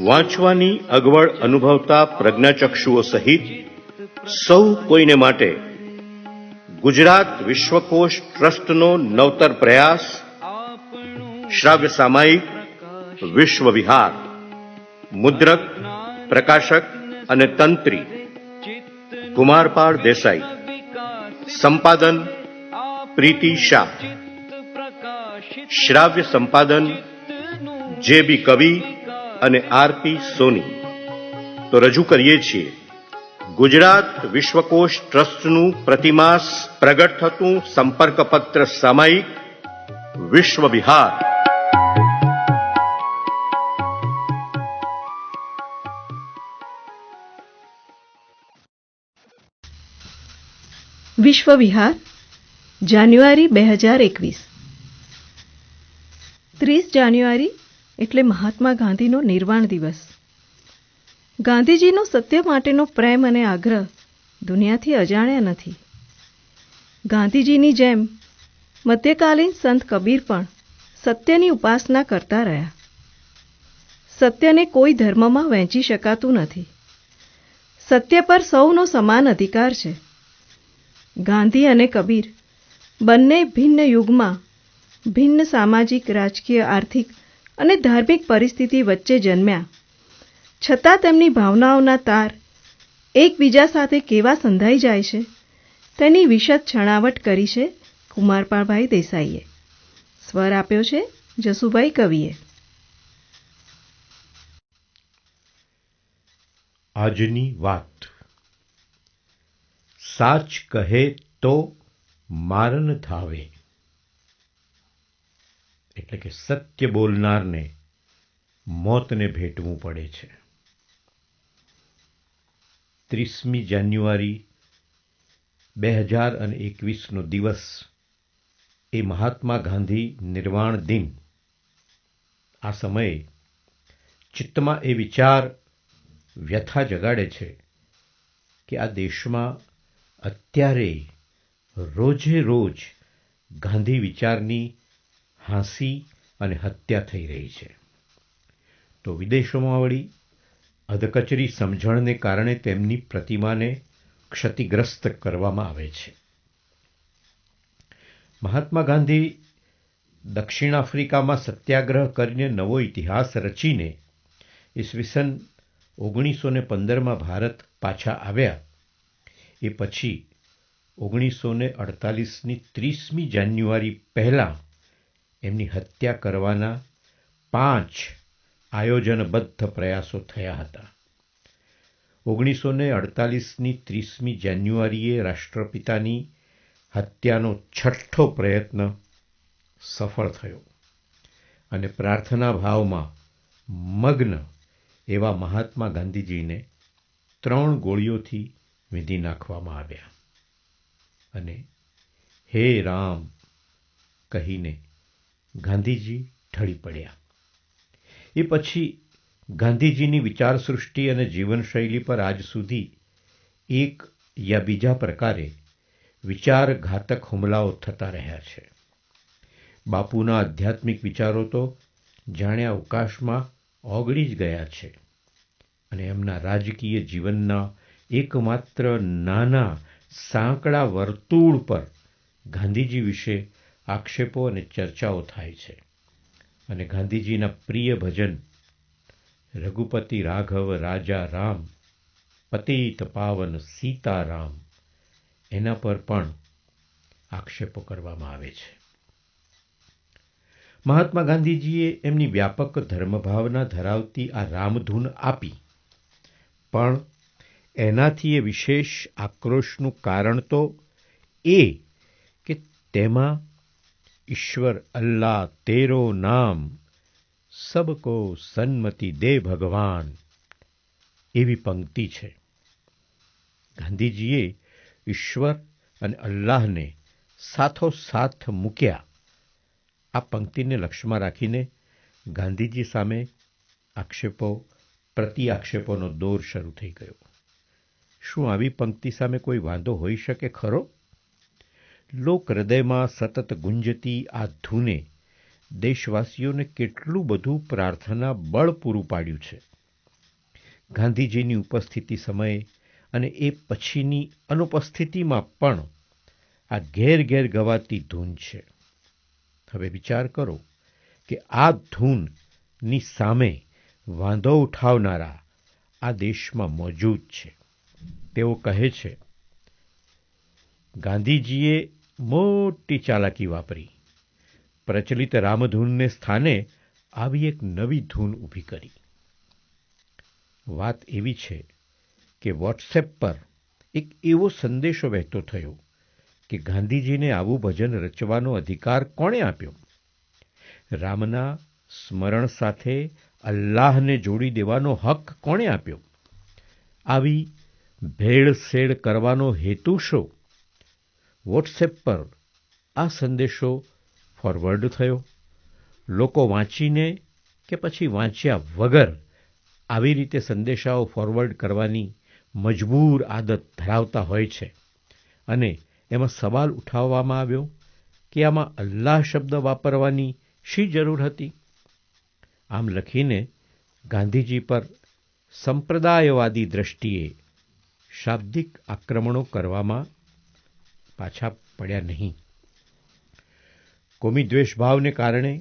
વાંચવાની અગવડ અનુભવતા પ્રજ્ઞાચક્ષુઓ સહિત સૌ કોઈને માટે ગુજરાત વિશ્વકોશ ટ્રસ્ટનો નવતર પ્રયાસ શ્રાવ્ય સામાયિક વિશ્વ વિહાર, મુદ્રક, પ્રકાશક અને તંત્રી કુમારપાળ દેસાઈ, સંપાદન પ્રીતિ શાહ, શ્રાવ્ય સંપાદન જે.બી. કવિ અને આર.પી. સોની. તો રજૂ કરીએ છીએ ગુજરાત વિશ્વકોશ ટ્રસ્ટનું પ્રતિમાસ પ્રગટ થતું સંપર્કપત્ર સામાયિક વિશ્વ વિહાર. વિશ્વ વિહાર, જાન્યુઆરી 2021. 30 જાન્યુઆરી એટલે મહાત્મા ગાંધીનો નિર્વાણ દિવસ. ગાંધીજીનો સત્ય માટેનો પ્રેમ અને આગ્રહ દુનિયાથી અજાણ્યા નથી. ગાંધીજીની જેમ મધ્યકાલીન સંત કબીર પણ સત્યની ઉપાસના કરતા રહ્યા. સત્યને કોઈ ધર્મમાં વહેંચી શકાતું નથી. સત્ય પર સૌનો સમાન અધિકાર છે. ગાંધી અને કબીર બંને ભિન્ન યુગમાં ભિન્ન સામાજિક, રાજકીય, આર્થિક અને ધાર્મિક પરિસ્થિતિ વચ્ચે જન્મ્યા, છતાં તેમની ભાવનાઓના તાર એકબીજા સાથે કેવા સંધાઈ જાય છે તેની વિશદ છણાવટ કરી છે કુમારપાળભાઈ દેસાઈએ. સ્વર આપ્યો છે જસુભાઈ કવિએ. આજની વાત. સાચ કહે તો મારન ધાવે, એટલે કે સત્ય બોલનારને મોતને ભેટવું પડે છે. 30મી જાન્યુઆરી 2021નો દિવસ એ મહાત્મા ગાંધી નિર્વાણ દિન. આ સમયે ચિત્તમાં એ વિચાર વ્યથા જગાડે છે કે આ દેશમાં અત્યારે રોજે રોજ ગાંધી વિચારની હાંસી અને હત્યા થઈ રહી છે. તો વિદેશોમાં વળી અધકચરી સમજણને કારણે તેમની પ્રતિમાને ક્ષતિગ્રસ્ત કરવામાં આવે છે. મહાત્મા ગાંધી દક્ષિણ આફ્રિકામાં સત્યાગ્રહ કરીને નવો ઇતિહાસ રચીને ઈસવીસન 1915માં ભારત પાછા આવ્યા. એ પછી 1948ની 30મી જાન્યુઆરી પહેલાં એમની હત્યા કરવાના 5 આયોજનબદ્ધ પ્રયાસો થયા હતા. 1948ની 30મી જાન્યુઆરીએ રાષ્ટ્રપિતાની હત્યાનો 6ઠ્ઠો પ્રયત્ન સફળ થયો અને પ્રાર્થના ભાવમાં મગ્ન એવા મહાત્મા ગાંધીજીને 3 ગોળીઓથી વીંધી નાખવામાં આવ્યા અને હે રામ કહીને ગાંધીજી ઢળી પડ્યા. એ પછી ગાંધીજીની વિચારસૃષ્ટિ અને જીવનશૈલી પર આજ સુધી એક યા બીજા પ્રકારે વિચારઘાતક હુમલાઓ થતા રહ્યા છે. બાપુના આધ્યાત્મિક વિચારો તો જાણે અવકાશમાં ઓગળી જ ગયા છે અને એમના રાજકીય જીવનના એકમાત્ર નાના સાંકડા વર્તુળ પર ગાંધીજી વિશે આક્ષેપો અને ચર્ચાઓ થાય છે અને ગાંધીજીના પ્રિય ભજન રઘુપતિ રાઘવ રાજા રામ, પતિત પાવન સીતારામ, એના પર પણ આક્ષેપો કરવામાં આવે છે. મહાત્મા ગાંધીજીએ એમની વ્યાપક ધર્મભાવના ધરાવતી આ રામધૂન આપી, પણ એનાથી એ વિશેષ આક્રોશનું કારણ તો એ કે તેમાં ઈશ્વર અલ્લાહ તેરો નામ સબકો સન્મતિ દે ભગવાન એવી પંક્તિ છે. ગાંધીજીએ ઈશ્વર અને અલ્લાહને સાથોસાથ મૂક્યા. આ પંક્તિને લક્ષ્યમાં રાખીને ગાંધીજી સામે આક્ષેપો પ્રતિ આક્ષેપોનો દોર શરૂ થઈ ગયો. શું આવી પંક્તિ સામે કોઈ વાંધો હોઈ શકે ખરો? લોક હૃદયમાં સતત ગુંજતી આ ધૂને દેશવાસીઓને કેટલું બધું પ્રાર્થના બળ પૂરું પાડ્યું છે. ગાંધીજીની ઉપસ્થિતિ સમયે અને એ પછીની અનુપસ્થિતિમાં પણ આ ઘેર ઘેર ગવાતી ધૂન છે. હવે વિચાર કરો કે આ ધૂનની સામે વાંધો ઉઠાવનારા આ દેશમાં મોજૂદ છે. તેઓ કહે છે, ગાંધીજીએ મોટી ચાલાકી વાપરી, પ્રચલિત રામધૂનને સ્થાને આવી એક નવી ધૂન ઊભી કરી. વાત એવી છે કે વોટ્સએપ પર એક એવો સંદેશો વહેતો થયો કે ગાંધીજીને આવું ભજન રચવાનો અધિકાર કોણે આપ્યો? રામના સ્મરણ સાથે અલ્લાહને જોડી દેવાનો હક કોણે આપ્યો? આવી ભેળસેળ કરવાનો હેતુ શું? વોટ્સએપ પર આ સંદેશો ફોરવર્ડ થયો. લોકો વાંચીને કે પછી વાંચ્યા વગર આવી રીતે સંદેશાઓ ફોરવર્ડ કરવાની મજબૂર આદત ધરાવતા હોય છે અને એમાં સવાલ ઉઠાવવામાં આવ્યો કે આમાં અલ્લાહ શબ્દ વાપરવાની શી જરૂર હતી? આમ લખીને ગાંધીજી પર સંપ્રદાયવાદી દ્રષ્ટિએ શાબ્દિક આક્રમણો કરવામાં પાછા પડ્યા નહીં. કોમી દ્વેષભાવને કારણે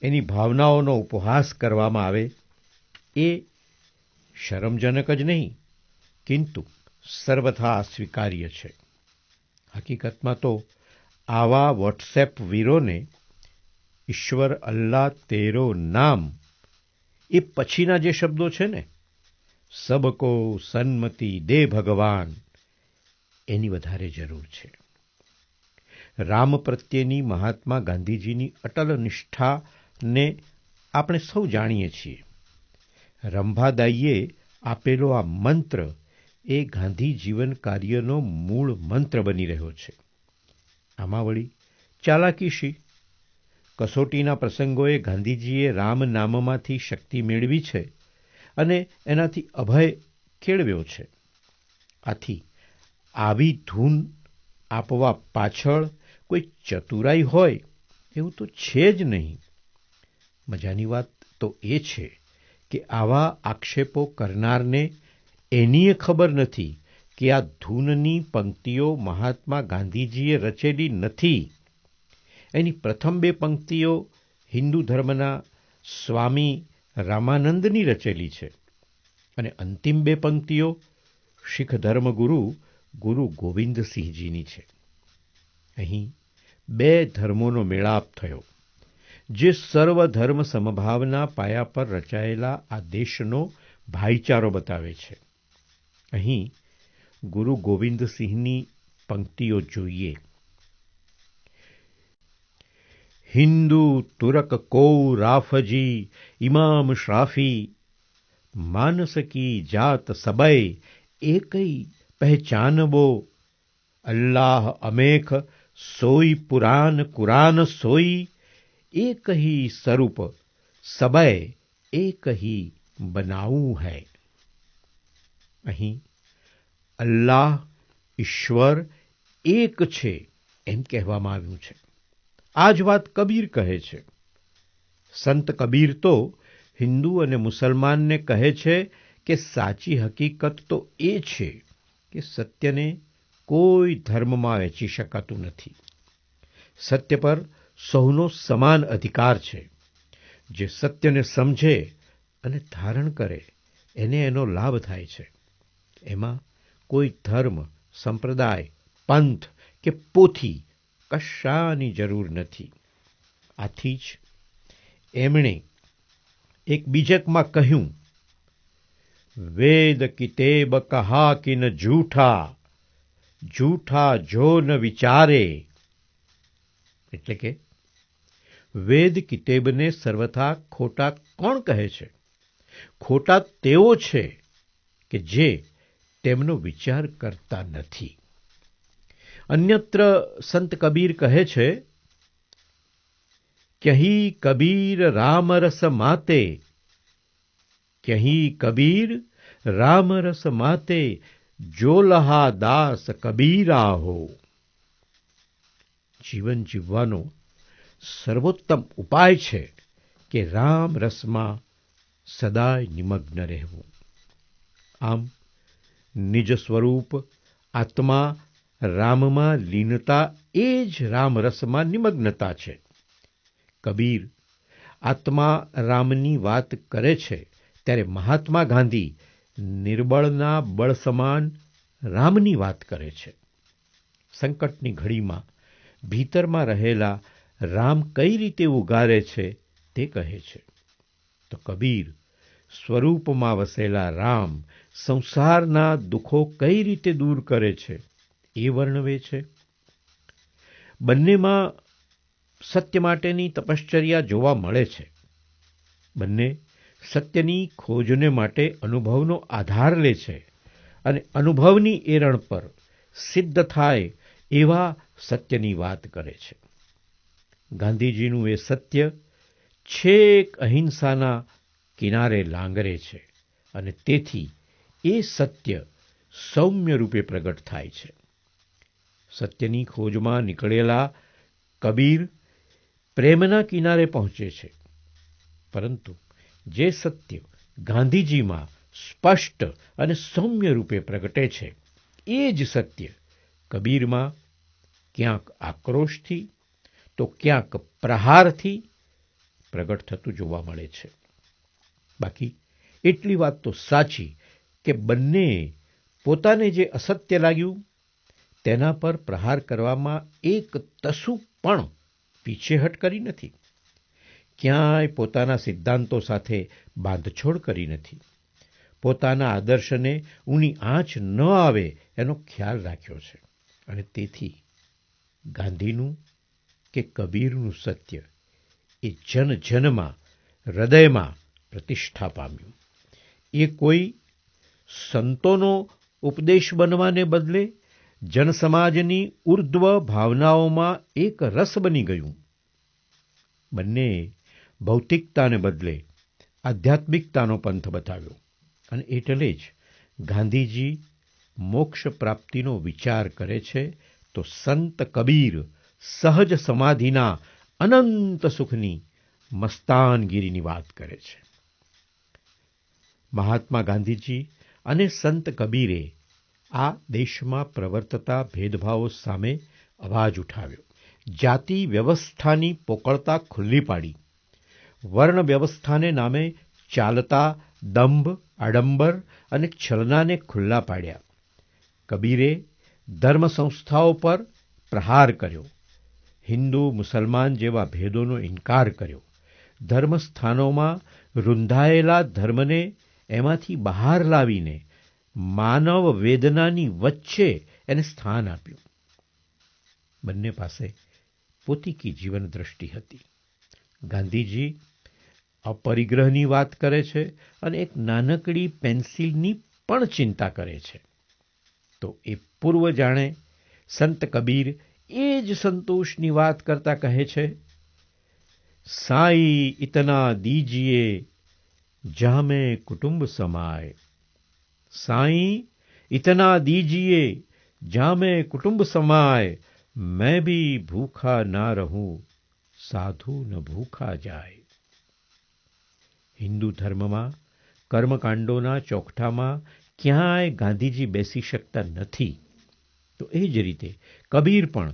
એની ભાવનાઓનો ઉપહાસ કરવામાં આવે એ શરમજનક જ નહીં, કિંતુ સર્વથા અસ્વીકાર્ય છે. હકીકતમાં તો આવા વોટ્સએપ વીરોને ઈશ્વર અલ્લાહ તેરો નામ એ પછીના જે શબ્દો છે ને, સબકો સન્મતિ દે ભગવાન, એની વધારે જરૂર છે. રામ પ્રત્યેની મહાત્મા ગાંધીજીની અટલ નિષ્ઠાને આપણે સૌ જાણીએ છીએ. રંભાદાઈએ આપેલો આ મંત્ર એ ગાંધી જીવન કાર્યનો મૂળ મંત્ર બની રહ્યો છે. આમાં વળી ચાલાકી શી? કસોટીના પ્રસંગોએ ગાંધીજીએ રામ નામમાંથી શક્તિ મેળવી છે અને એનાથી અભય કેળવ્યો છે. આથી આવી ધૂન આપવા પાછળ કોઈ ચતુરાઈ હોય એવું તો છે જ નહીં. મજાની વાત તો એ છે કે આવા આક્ષેપો કરનારને એનીય ખબર નથી કે આ ધૂનની પંક્તિઓ મહાત્મા ગાંધીજીએ રચેલી નથી. એની પ્રથમ બે પંક્તિઓ હિન્દુ ધર્મના સ્વામી રામાનંદની રચેલી છે અને અંતિમ બે પંક્તિઓ શીખ ધર્મગુરુ ગુરુ ગોવિંદસિંહજીની છે. અહીં બે ધર્મોનો મેળાપ થયો, જે સર્વધર્મ સમભાવના પાયા પર રચાયેલા આ દેશનો ભાઈચારો બતાવે છે. અહીં ગુરુ ગોવિંદસિંહની પંક્તિઓ જોઈએ. હિન્દુ તુરક કો રાફજી ઇમામ શ્રાફી, માનસ કી જાત સબય એકઈ પહેચાનબો, અલ્લાહ અમેખ સોઈ પુરાન કુરાન સોઈ, એક હી સ્વરૂપ સબય એક હી બનાવું હૈ. અહીં અલ્લાહ ઈશ્વર એક છે એમ કહેવામાં આવ્યું છે. આ જ વાત કબીર કહે છે. સંત કબીર તો હિન્દુ અને મુસલમાનને કહે છે કે સાચી હકીકત તો એ છે કે સત્યને કોઈ ધર્મમાં વહેંચી શકાતું નથી. સત્ય પર સૌનો સમાન અધિકાર છે. જે સત્યને સમજે અને ધારણ કરે એને એનો લાભ થાય છે. એમાં કોઈ ધર્મ, સંપ્રદાય, પંથ કે પોથી કશાની જરૂર નથી. આથી જ એમણે એક બીજકમાં કહ્યું, વેદ કિતેબ કહા કિન જૂઠા, જૂઠા જો ન વિચારે. એટલે કે વેદ કિતેબને સર્વથા ખોટા કોણ કહે છે? ખોટા તેઓ છે કે જે તેમનો વિચાર કરતા નથી. અન્યત્ર સંત કબીર કહે છે, ક્યહી કબીર રામરસ માતે, ક્યહી કબીર રામરસ માતે, જો લહા દાસ કબીરા હો. જીવન જીવવાનો સર્વોત્તમ ઉપાય છે કે રામ રસમાં સદાય નિમગ્ન રહેવું. આમ નિજ સ્વરૂપ આત્મા રામમાં લીનતા એ જ રામરસમાં નિમગ્નતા છે. કબીર આત્મા રામની વાત કરે છે ત્યારે મહાત્મા ગાંધી નિર્બળના બળ સમાન રામની વાત કરે છે. સંકટની ઘડીમાં ભીતરમાં રહેલા રામ કઈ રીતે ઉગારે છે તે કહે છે. તો કબીર સ્વરૂપમાં વસેલા રામ સંસારના દુઃખો કઈ રીતે દૂર કરે છે એ વર્ણવે છે. બંનેમાં સત્ય માટેની તપશ્ચર્યા જોવા મળે છે. બંને સત્યની ખોજને માટે અનુભવનો આધાર લે છે અને અનુભવની એરણ પર સિદ્ધ થાય એવા સત્યની વાત કરે છે. ગાંધીજીનું એ સત્ય છેક અહિંસાના કિનારે લાંગરે છે અને તેથી એ સત્ય સૌમ્ય રૂપે પ્રગટ થાય છે. સત્યની ખોજમાં નીકળેલા કબીર પ્રેમના કિનારે પહોંચે છે, પરંતુ જે સત્ય ગાંધીજીમાં સ્પષ્ટ અને સૌમ્ય રૂપે પ્રગટે છે એ જ સત્ય કબીરમાં ક્યાંક આક્રોશથી તો ક્યાંક પ્રહારથી પ્રગટ થતું જોવા મળે છે. બાકી એટલી વાત તો સાચી કે બંનેએ પોતાને જે અસત્ય લાગ્યું તેના પર પ્રહાર કરવામાં એક તસુ પણ પીછેહટ કરી નથી. ક્યાંય પોતાના સિદ્ધાંતો સાથે બાંધછોડ કરી નથી. પોતાના આદર્શને ઊની આંચ ન આવે એનો ખ્યાલ રાખ્યો છે અને તેથી ગાંધીનું કે કબીરનું સત્ય એ જન જનમાં હૃદયમાં પ્રતિષ્ઠા પામ્યું. એ કોઈ સંતોનો ઉપદેશ બનવાને બદલે જનસમાજની ઉર્ધ્વ ભાવનાઓમાં એક રસ બની ગયું. બંનેએ ભૌતિકતાને બદલે આધ્યાત્મિકતાનો પંથ બતાવ્યો અને એટલે જ ગાંધીજી મોક્ષ પ્રાપ્તિનો વિચાર કરે છે તો સંત કબીર સહજ સમાધિના અનંત સુખની મસ્તાનગીરીની વાત કરે છે. મહાત્મા ગાંધીજી અને સંત કબીરે આ દેશમાં પ્રવર્તતા ભેદભાવો સામે અવાજ ઉઠાવ્યો. જાતિ વ્યવસ્થાની પોકળતા ખુલ્લી પાડી. વર્ણ વ્યવસ્થાને નામે ચાલતા દંભ, આડંબર અને છલનાને ખુલ્લા પાડ્યા. કબીરે ધર્મ સંસ્થાઓ પર પ્રહાર કર્યો. હિન્દુ મુસલમાન જેવા ભેદોનો ઇનકાર કર્યો. ધર્મસ્થાનોમાં રૂંધાયેલા ધર્મને એમાંથી બહાર લાવીને માનવ વેદનાની વચ્ચે એને સ્થાન આપ્યું. બંને પાસે પોતીકી જીવન દ્રષ્ટિ હતી. ગાંધીજી અપરિગ્રહની વાત કરે છે અને એક નાનકડી પેન્સિલની પણ ચિંતા કરે છે, તો એ પૂર્વ જાણે સંત કબીર એ જ સંતોષની વાત કરતા કહે છે, સાઈ ઇતના દીજીએ જહાં મેં કુટુંબ સમાય. સાઈ इतना दीजिए जहां में कुटुंब समाए, मैं भी भूखा ना रहूं, साधु न भूखा जाए. હિન્દુ ધર્મમાં કર્મકાંડોના ચોકઠામાં ક્યાંય ગાંધીજી બેસી શકતા નથી, તો એ જ રીતે કબીર પણ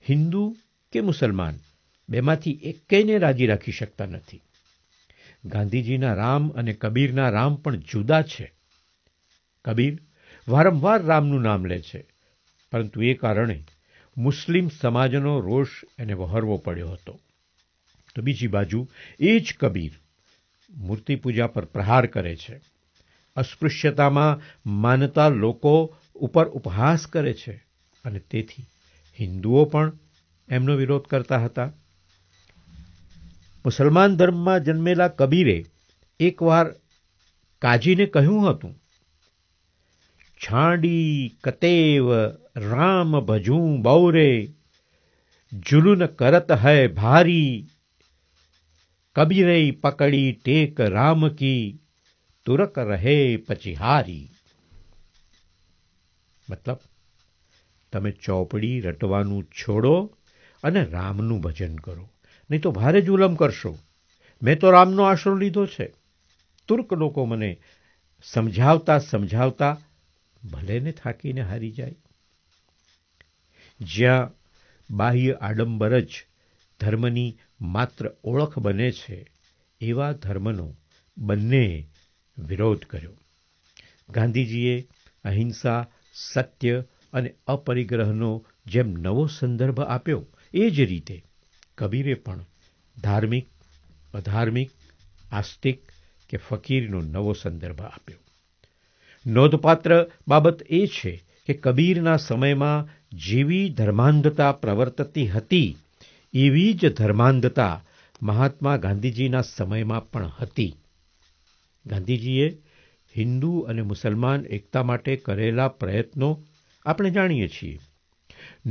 હિન્દુ કે મુસલમાન બેમાંથી એકેયને રાજી રાખી શકતા નથી. ગાંધીજીના રામ અને કબીરના રામ પણ જુદા છે. કબીર વારંવાર રામનું નામ લે છે, પરંતુ એ કારણે મુસ્લિમ સમાજનો રોષ એને વહોરવો પડ્યો હતો. તો બીજી બાજુ એ જ કબીર મૂર્તિ પૂજા પર પ્રહાર કરે છે, અસ્પૃશ્યતામાં માનતા લોકો ઉપર ઉપહાસ કરે છે અને તેથી હિન્દુઓ પણ એમનો વિરોધ કરતા હતા. મુસલમાન ધર્મમાં જન્મેલા કબીરે એકવાર કાજીને કહ્યું હતું, છાંડી કતેવ રામ ભજું બૌરે, જુલુન કરત હૈ ભારી, કબીરે પકડી ટેક રામ કી, તુરક રહે પચિહારી. મતલબ, તમે ચોપડી રટવાનું છોડો અને રામનું ભજન કરો, નહીં તો ભારે જુલમ કરશો. મેં તો રામનો આશરો લીધો છે. તુર્ક લોકો મને સમજાવતા સમજાવતા ભલેને થાકીને હારી જાય. જ્યાં બાહ્ય આડંબર જ ધર્મની માત્ર ઓળખ બને છે, એવા ધર્મનો બંનેએ વિરોધ કર્યો. ગાંધીજીએ અહિંસા, સત્ય અને અપરિગ્રહનો જેમ નવો સંદર્ભ આપ્યો, એ જ રીતે કબીરે પણ ધાર્મિક, અધાર્મિક, આસ્તિક કે ફકીરનો નવો સંદર્ભ આપ્યો. નોંધપાત્ર બાબત એ છે કે કબીરના સમયમાં જેવી ધર્માંધતા પ્રવર્તતી હતી, એવી જ ધર્માંધતા મહાત્મા ગાંધીજીના સમયમાં પણ હતી. ગાંધીજીએ હિન્દુ અને મુસલમાન એકતા માટે કરેલા પ્રયત્નો આપણે જાણીએ છીએ.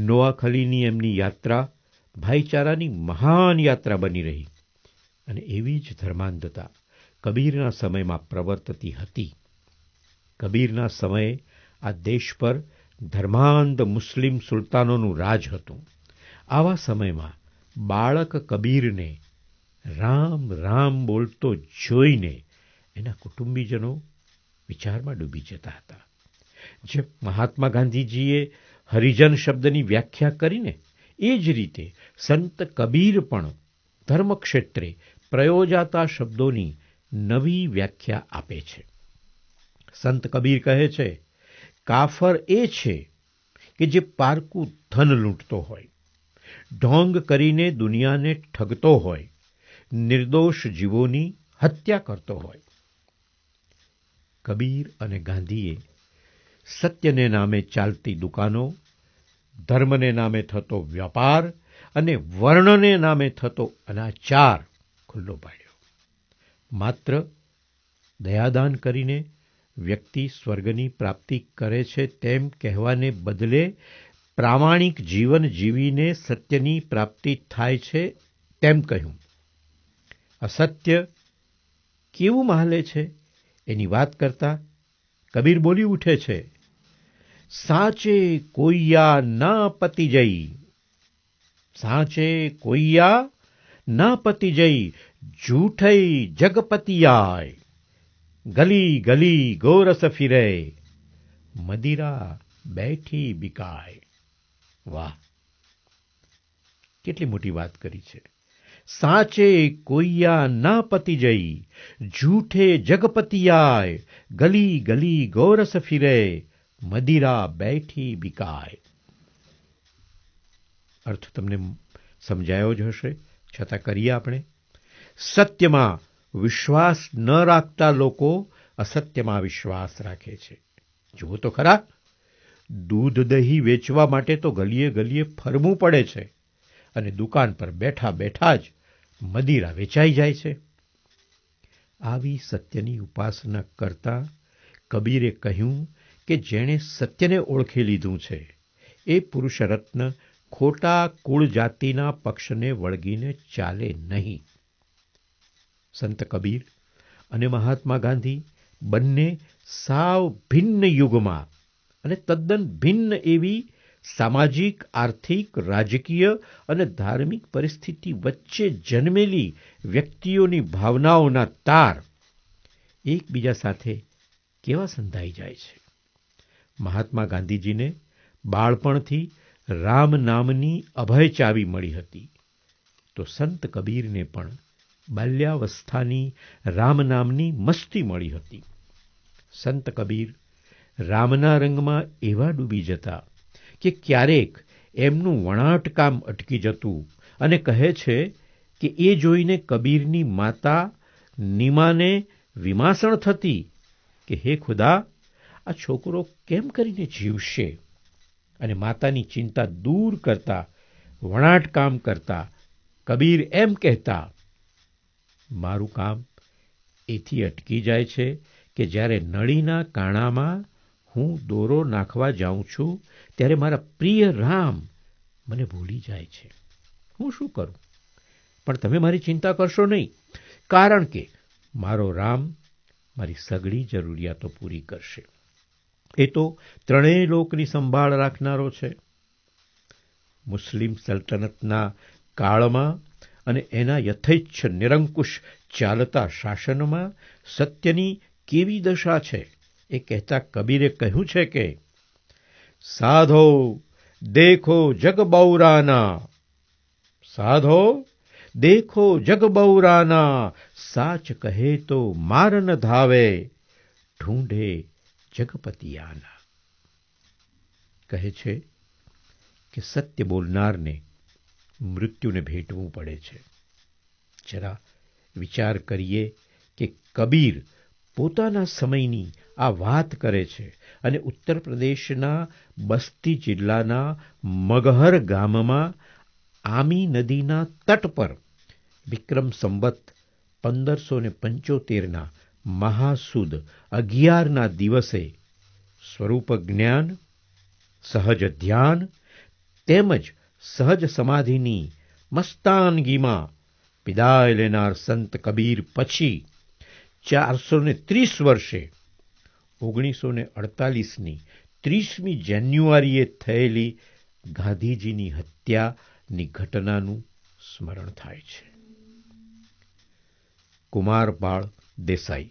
નોઆખલીની એમની યાત્રા ભાઈચારાની મહાન યાત્રા બની રહી, અને એવી જ ધર્માંધતા કબીરના સમયમાં પ્રવર્તતી હતી. કબીરના સમયે આ દેશ પર ધર્માંધ મુસ્લિમ સુલતાનોનું રાજ હતું. આવા સમયમાં બાળક કબીરને રામ રામ બોલતો જોઈને એના કુટુંબીજનો વિચારમાં ડૂબી જતા હતા. જે મહાત્મા ગાંધીજીએ હરિજન શબ્દની વ્યાખ્યા કરીને, એ જ રીતે સંત કબીર પણ ધર્મક્ષેત્રે પ્રયોજાતા શબ્દોની નવી વ્યાખ્યા આપે છે. સંત કબીર કહે છે, કાફર એ છે કે જે પારકું ધન લૂંટતો હોય, ઢોંગ કરીને દુનિયાને ઠગતો હોય, નિર્દોષ જીવોની હત્યા કરતો હોય. કબીર અને ગાંધીએ સત્યને નામે ચાલતી દુકાનો, ધર્મને નામે થતો વ્યાપાર અને વર્ણને નામે થતો અનાચાર ખુલ્લો પાડ્યો. માત્ર દયાદાન કરીને વ્યક્તિ સ્વર્ગની પ્રાપ્તિ કરે છે તેમ કહેવાને બદલે પ્રામાણિક જીવન જીવીને સત્યની પ્રાપ્તિ થાય છે તેમ કહ્યું. અસત્ય કેવું મહાલે છે એની વાત કરતા કબીર બોલી ઉઠે છે, સાચે કોઈયા ના પતિ જઈ, સાચે કોઈયા ના પતિ જઈ, જૂઠઈ જગપતિયાય, ગલી ગલી ગોરસ ફિરે, મદિરા બેઠી બિકાય. વાહ, કેટલી મોટી વાત કરી છે. સાચે કોઈયા ના પતિ જઈ, જૂઠે જગપતિયાય, ગલી ગલી ગોરસ ફિરે, મદિરા બેઠી બિકાય. અર્થ તમને સમજાયો જ હશે, છતાં કરીએ આપણે. સત્યમાં વિશ્વાસ ન રાખતા લોકો અસત્યમાં વિશ્વાસ રાખે છે. જુઓ તો ખરા, દૂધ દહીં વેચવા માટે તો ગલીએ ગલીએ ફરવું પડે છે, અને દુકાન પર બેઠા બેઠા જ મદિરા વેચાઈ જાય છે. આવી સત્યની ઉપાસના કરતા કબીરે કહ્યું કે જેણે સત્યને ઓળખી લીધું છે, એ પુરુષરત્ન ખોટા કુળ જાતિના પક્ષને વળગીને ચાલે નહીં. સંત કબીર અને મહાત્મા ગાંધી બંને સાવ ભિન્ન યુગમાં અને તદ્દન ભિન્ન એવી સામાજિક, આર્થિક, રાજકીય અને ધાર્મિક પરિસ્થિતિ વચ્ચે જન્મેલી વ્યક્તિઓની ભાવનાઓના તાર એકબીજા સાથે કેવા સંધાઈ જાય છે. મહાત્મા ગાંધીજીને બાળપણથી રામ નામની અભય ચાવી મળી હતી, તો સંત કબીરને પણ બાલ્યાવસ્થાની રામ નામની મસ્તી મળી હતી. સંત કબીર રામના રંગમાં એવા ડૂબી જતા કે ક્યારેક એમનું વણાટ કામ અટકી જતું, અને કહે છે કે એ જોઈને કબીરની માતા નીમાને વિમાસણ થતી કે હે ખુદા, આ છોકરો કેમ કરીને જીવશે. અને માતાની ચિંતા દૂર કરતા, વણાટ કામ કરતા કબીર એમ કહેતા, મારું કામ એથી અટકી જાય છે કે જ્યારે નળીના કાણામાં હું દોરો નાખવા જાઉં છું ત્યારે મારા પ્રિય રામ મને ભૂલી જાય છે. હું શું કરું? પણ તમે મારી ચિંતા કરશો નહીં, કારણ કે મારો રામ મારી સઘળી જરૂરિયાતો પૂરી કરશે. એ તો ત્રણેય લોકની સંભાળ રાખનારો છે. મુસ્લિમ સલ્તનતના કાળમાં અને એના યથેચ્છ નિરંકુશ ચાલતા શાસનમાં સત્યની કેવી દશા છે એ કહેતા કબીરે કહ્યું છે કે સાધો દેખો જગ બૌરાના, સાધો દેખો જગ બૌરાના, સાચ કહે તો માર ન ધાવે, ઢૂંઢે જગપતિયાના. કહે છે કે સત્ય બોલનારને મૃત્યુને ભેટવું પડે છે. જરા વિચાર કરીએ કે કબીર પોતાના સમયની આ વાત કરે છે અને ઉત્તર પ્રદેશના બસ્તી જિલ્લાના મગહર ગામમાં આમી નદીના તટ પર વિક્રમ સંવત 1575ના મહાસુદ 11ના દિવસે સ્વરૂપ જ્ઞાન, સહજ ધ્યાન તેમજ સહજ સમાધિની મસ્તાનગીમાં વિદાય લેનાર સંત કબીર પછી 430 વર્ષે 1948ની 30મી જાન્યુઆરીએ થયેલી ગાંધીજીની હત્યાની ઘટનાનું સ્મરણ થાય છે. કુમારબાળ દેસાઈ.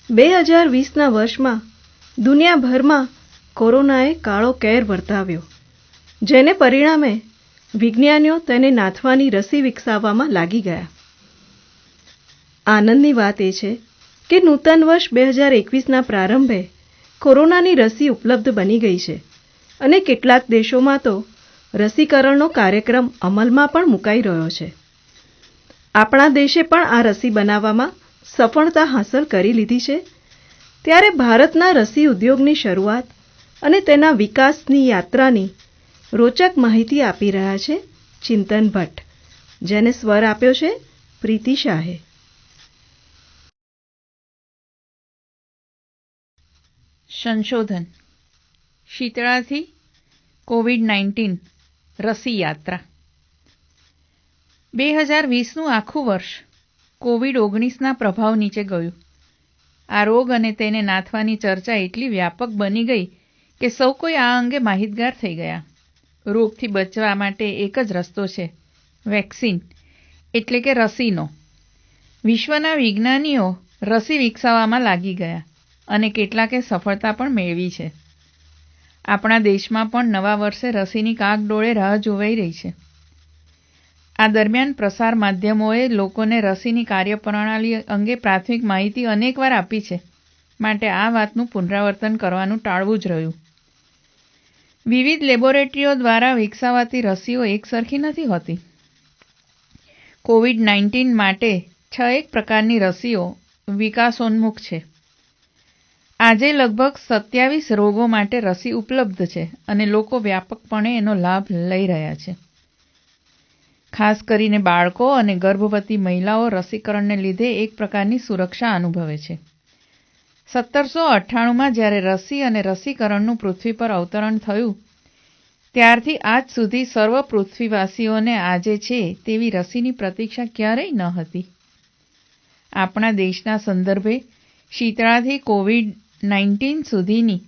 2020ના વર્ષમાં દુનિયાભરમાં કોરોનાએ કાળો કેર વર્તાવ્યો, જેને પરિણામે વિજ્ઞાનીઓ તેને નાથવાની રસી વિકસાવવામાં લાગી ગયા. આનંદની વાત એ છે કે નૂતન વર્ષ 2021ના પ્રારંભે કોરોનાની રસી ઉપલબ્ધ બની ગઈ છે અને કેટલાક દેશોમાં તો રસીકરણનો કાર્યક્રમ અમલમાં પણ મુકાઈ રહ્યો છે. આપણા દેશે પણ આ રસી બનાવવામાં સફળતા હાંસલ કરી લીધી છે. ત્યારે ભારતના રસી ઉદ્યોગની શરૂઆત અને તેના વિકાસની યાત્રાની રોચક માહિતી આપી રહ્યા છે ચિંતન ભટ્ટ, જેને સ્વર આપ્યો છે પ્રીતિ શાહે. સંશોધન શીતળાથી કોવિડ-19 રસી યાત્રા. 2020નું આખું વર્ષ કોવિડ-19ના પ્રભાવ નીચે ગયું. આ રોગ અને તેને નાથવાની ચર્ચા એટલી વ્યાપક બની ગઈ કે સૌ કોઈ આ અંગે માહિતગાર થઈ ગયા. રોગથી બચવા માટે એક જ રસ્તો છે, વેક્સિન એટલે કે રસીનો. વિશ્વના વિજ્ઞાનીઓ રસી વિકસાવવામાં લાગી ગયા અને કેટલાકે સફળતા પણ મેળવી છે. આપણા દેશમાં પણ નવા વર્ષે રસીની કાગડોળે રાહ જોવાઈ રહી છે. આ દરમિયાન પ્રસાર માધ્યમોએ લોકોને રસીની કાર્યપ્રણાલી અંગે પ્રાથમિક માહિતી અનેકવાર આપી છે, માટે આ વાતનું પુનરાવર્તન કરવાનું ટાળવું જ રહ્યું. વિવિધ લેબોરેટરીઓ દ્વારા વિકસાવાતી રસીઓ એકસરખી નથી હોતી. કોવિડ-19 માટે 6 પ્રકારની રસીઓ વિકાસોન્મુખ છે. આજે લગભગ 27 રોગો માટે રસી ઉપલબ્ધ છે અને લોકો વ્યાપકપણે એનો લાભ લઈ રહ્યા છે. ખાસ કરીને બાળકો અને ગર્ભવતી મહિલાઓ રસીકરણને લીધે એક પ્રકારની સુરક્ષા અનુભવે છે. 1798માં જ્યારે રસી અને રસીકરણનું પૃથ્વી પર અવતરણ થયું, ત્યારથી આજ સુધી સર્વ પૃથ્વીવાસીઓને આજે છે તેવી રસીની પ્રતીક્ષા ક્યારેય ન હતી. આપણા દેશના સંદર્ભે શીતળાથી કોવિડ-19 સુધીની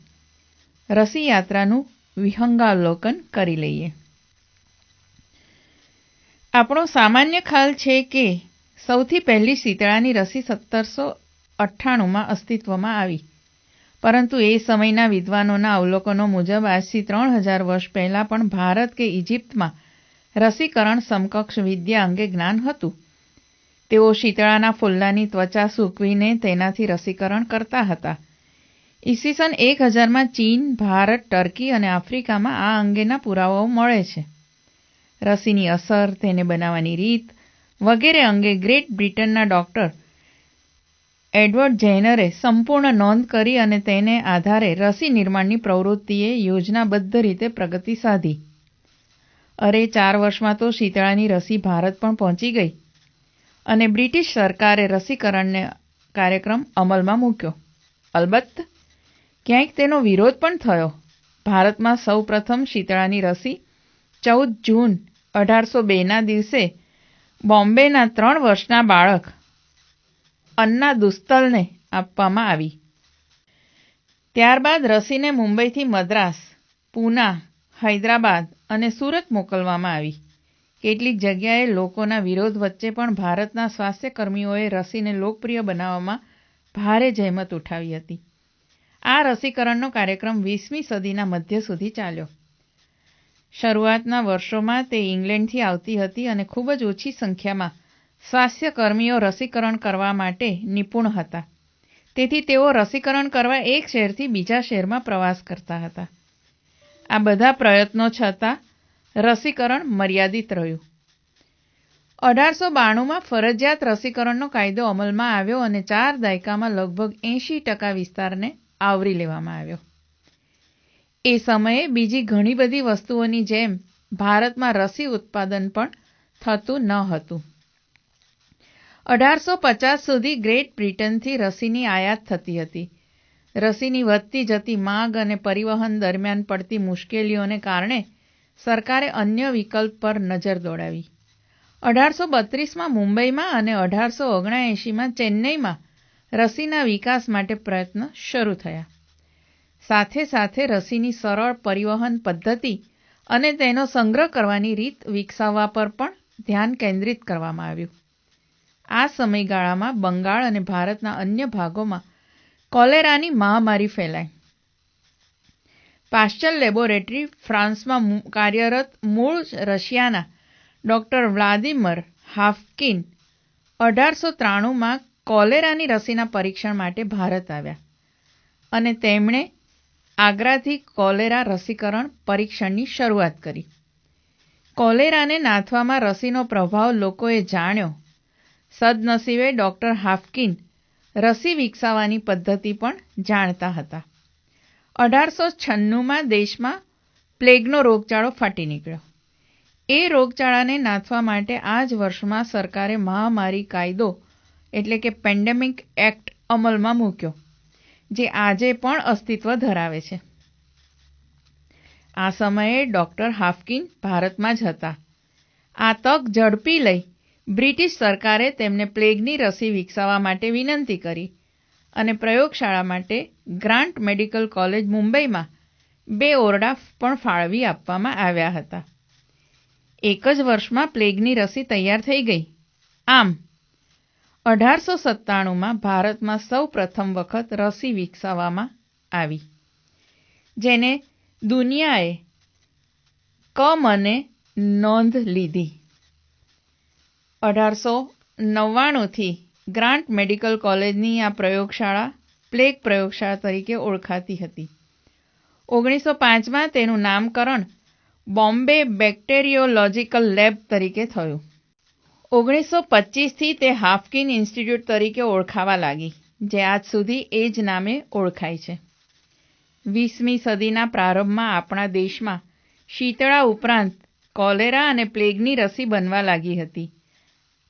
રસી યાત્રાનું વિહંગાવલોકન કરી લઈએ. આપણો સામાન્ય ખ્યાલ છે કે સૌથી પહેલી શીતળાની રસી 1798માં અસ્તિત્વમાં આવી, પરંતુ એ સમયના વિદ્વાનોના અવલોકનો મુજબ આજથી 3000 વર્ષ પહેલાં પણ ભારત કે ઇજિપ્તમાં રસીકરણ સમકક્ષ વિદ્યા અંગે જ્ઞાન હતું. તેઓ શીતળાના ફૂલ્લાની ત્વચા સૂકવીને તેનાથી રસીકરણ કરતા હતા. ઈસવીસન 1000માં ચીન, ભારત, ટર્કી અને આફ્રિકામાં આ અંગેના પુરાવાઓ મળે છે. રસીની અસર, તેને બનાવવાની રીત વગેરે અંગે ગ્રેટ બ્રિટનના ડૉક્ટર એડવર્ડ જેનરે સંપૂર્ણ નોંધ કરી અને તેને આધારે રસી નિર્માણની પ્રવૃત્તિએ યોજનાબદ્ધ રીતે પ્રગતિ સાધી. અરે 4 વર્ષમાં તો શીતળાની રસી ભારત પણ પહોંચી ગઈ અને બ્રિટિશ સરકારે રસીકરણને કાર્યક્રમ અમલમાં મૂક્યો. અલબત્ત ક્યાંક તેનો વિરોધ પણ થયો. ભારતમાં સૌ પ્રથમ શીતળાની રસી 14 જૂન 1802ના દિવસે બોમ્બેના 3 વર્ષના બાળક અન્ના દુસ્તલને આપવામાં આવી. ત્યારબાદ રસીને મુંબઈથી મદ્રાસ, પૂના, હૈદરાબાદ અને સુરત મોકલવામાં આવી. કેટલીક જગ્યાએ લોકોના વિરોધ વચ્ચે પણ ભારતના સ્વાસ્થ્ય કર્મીઓએ રસીને લોકપ્રિય બનાવવામાં ભારે જહેમત ઉઠાવી હતી. આ રસીકરણનો કાર્યક્રમ 20મી સદીના મધ્ય સુધી ચાલ્યો. શરૂઆતના વર્ષોમાં તે ઇંગ્લેન્ડથી આવતી હતી અને ખૂબ જ ઓછી સંખ્યામાં સ્વાસ્થ્ય કર્મીઓ રસીકરણ કરવા માટે નિપુણ હતા. તેથી તેઓ રસીકરણ કરવા એક શહેરથી બીજા શહેરમાં પ્રવાસ કરતા હતા. આ બધા પ્રયત્નો છતાં રસીકરણ મર્યાદિત રહ્યું. 1892માં ફરજિયાત રસીકરણનો કાયદો અમલમાં આવ્યો અને 4 દાયકામાં લગભગ 80% વિસ્તારને આવરી લેવામાં આવ્યો. એ સમયે બીજી ઘણી બધી વસ્તુઓની જેમ ભારતમાં રસી ઉત્પાદન પણ થતું ન હતું. 1850 સુધી ગ્રેટ બ્રિટનથી રસીની આયાત થતી હતી. રસીની વધતી જતી માંગ અને પરિવહન દરમિયાન પડતી મુશ્કેલીઓને કારણે સરકારે અન્ય વિકલ્પ પર નજર દોડાવી. 1832માં મુંબઈમાં અને 1879માં ચેન્નઈમાં રસીના વિકાસ માટે પ્રયત્ન શરૂ થયા. સાથે સાથે રસીની સરળ પરિવહન પદ્ધતિ અને તેનો સંગ્રહ કરવાની રીત વિકસાવવા પર પણ ધ્યાન કેન્દ્રિત કરવામાં આવ્યું. આ સમયગાળામાં બંગાળ અને ભારતના અન્ય ભાગોમાં કોલેરાની મહામારી ફેલાઈ. પાશ્ચર લેબોરેટરી ફ્રાન્સમાં કાર્યરત મૂળ રશિયાના ડૉક્ટર વ્લાદિમીર હાફકિન 1893માં કોલેરાની રસીના પરીક્ષણ માટે ભારત આવ્યા અને તેમણે આગ્રાથી કોલેરા રસીકરણ પરીક્ષણની શરૂઆત કરી. કોલેરાને નાથવામાં રસીનો પ્રભાવ લોકોએ જાણ્યો. સદનસીબે ડૉક્ટર હાફકિન રસી વિકસાવવાની પદ્ધતિ પણ જાણતા હતા. 1896માં દેશમાં પ્લેગનો રોગચાળો ફાટી નીકળ્યો. એ રોગચાળાને નાથવા માટે આ જ વર્ષમાં સરકારે મહામારી કાયદો એટલે કે પેન્ડેમિક એક્ટ અમલમાં મૂક્યો, જે આજે પણ અસ્તિત્વ ધરાવે છે. આ સમયે ડૉક્ટર હાફકિન ભારતમાં જ હતા. આ તક ઝડપી લઈ બ્રિટિશ સરકારે તેમને પ્લેગની રસી વિકસાવવા માટે વિનંતી કરી અને પ્રયોગશાળા માટે ગ્રાન્ટ મેડિકલ કોલેજ મુંબઈમાં 2 ઓરડા પણ ફાળવી આપવામાં આવ્યા હતા. એક જ વર્ષમાં પ્લેગની રસી તૈયાર થઈ ગઈ. આમ 1897માં ભારતમાં સૌ પ્રથમ વખત રસી વિકસાવવામાં આવી, જેને દુનિયાએ કમને નોંધ લીધી. 1899થી ગ્રાન્ટ મેડિકલ કોલેજની આ પ્રયોગશાળા પ્લેગ પ્રયોગશાળા તરીકે ઓળખાતી હતી. 1905માં તેનું નામકરણ બોમ્બે બેક્ટેરિયોલોજીકલ લેબ તરીકે થયું. 1925થી તે હાફકિન ઇન્સ્ટિટ્યૂટ તરીકે ઓળખાવા લાગી, જે આજ સુધી એ જ નામે ઓળખાય છે. 20મી સદીના પ્રારંભમાં આપણા દેશમાં શીતળા ઉપરાંત કોલેરા અને પ્લેગની રસી બનવા લાગી હતી.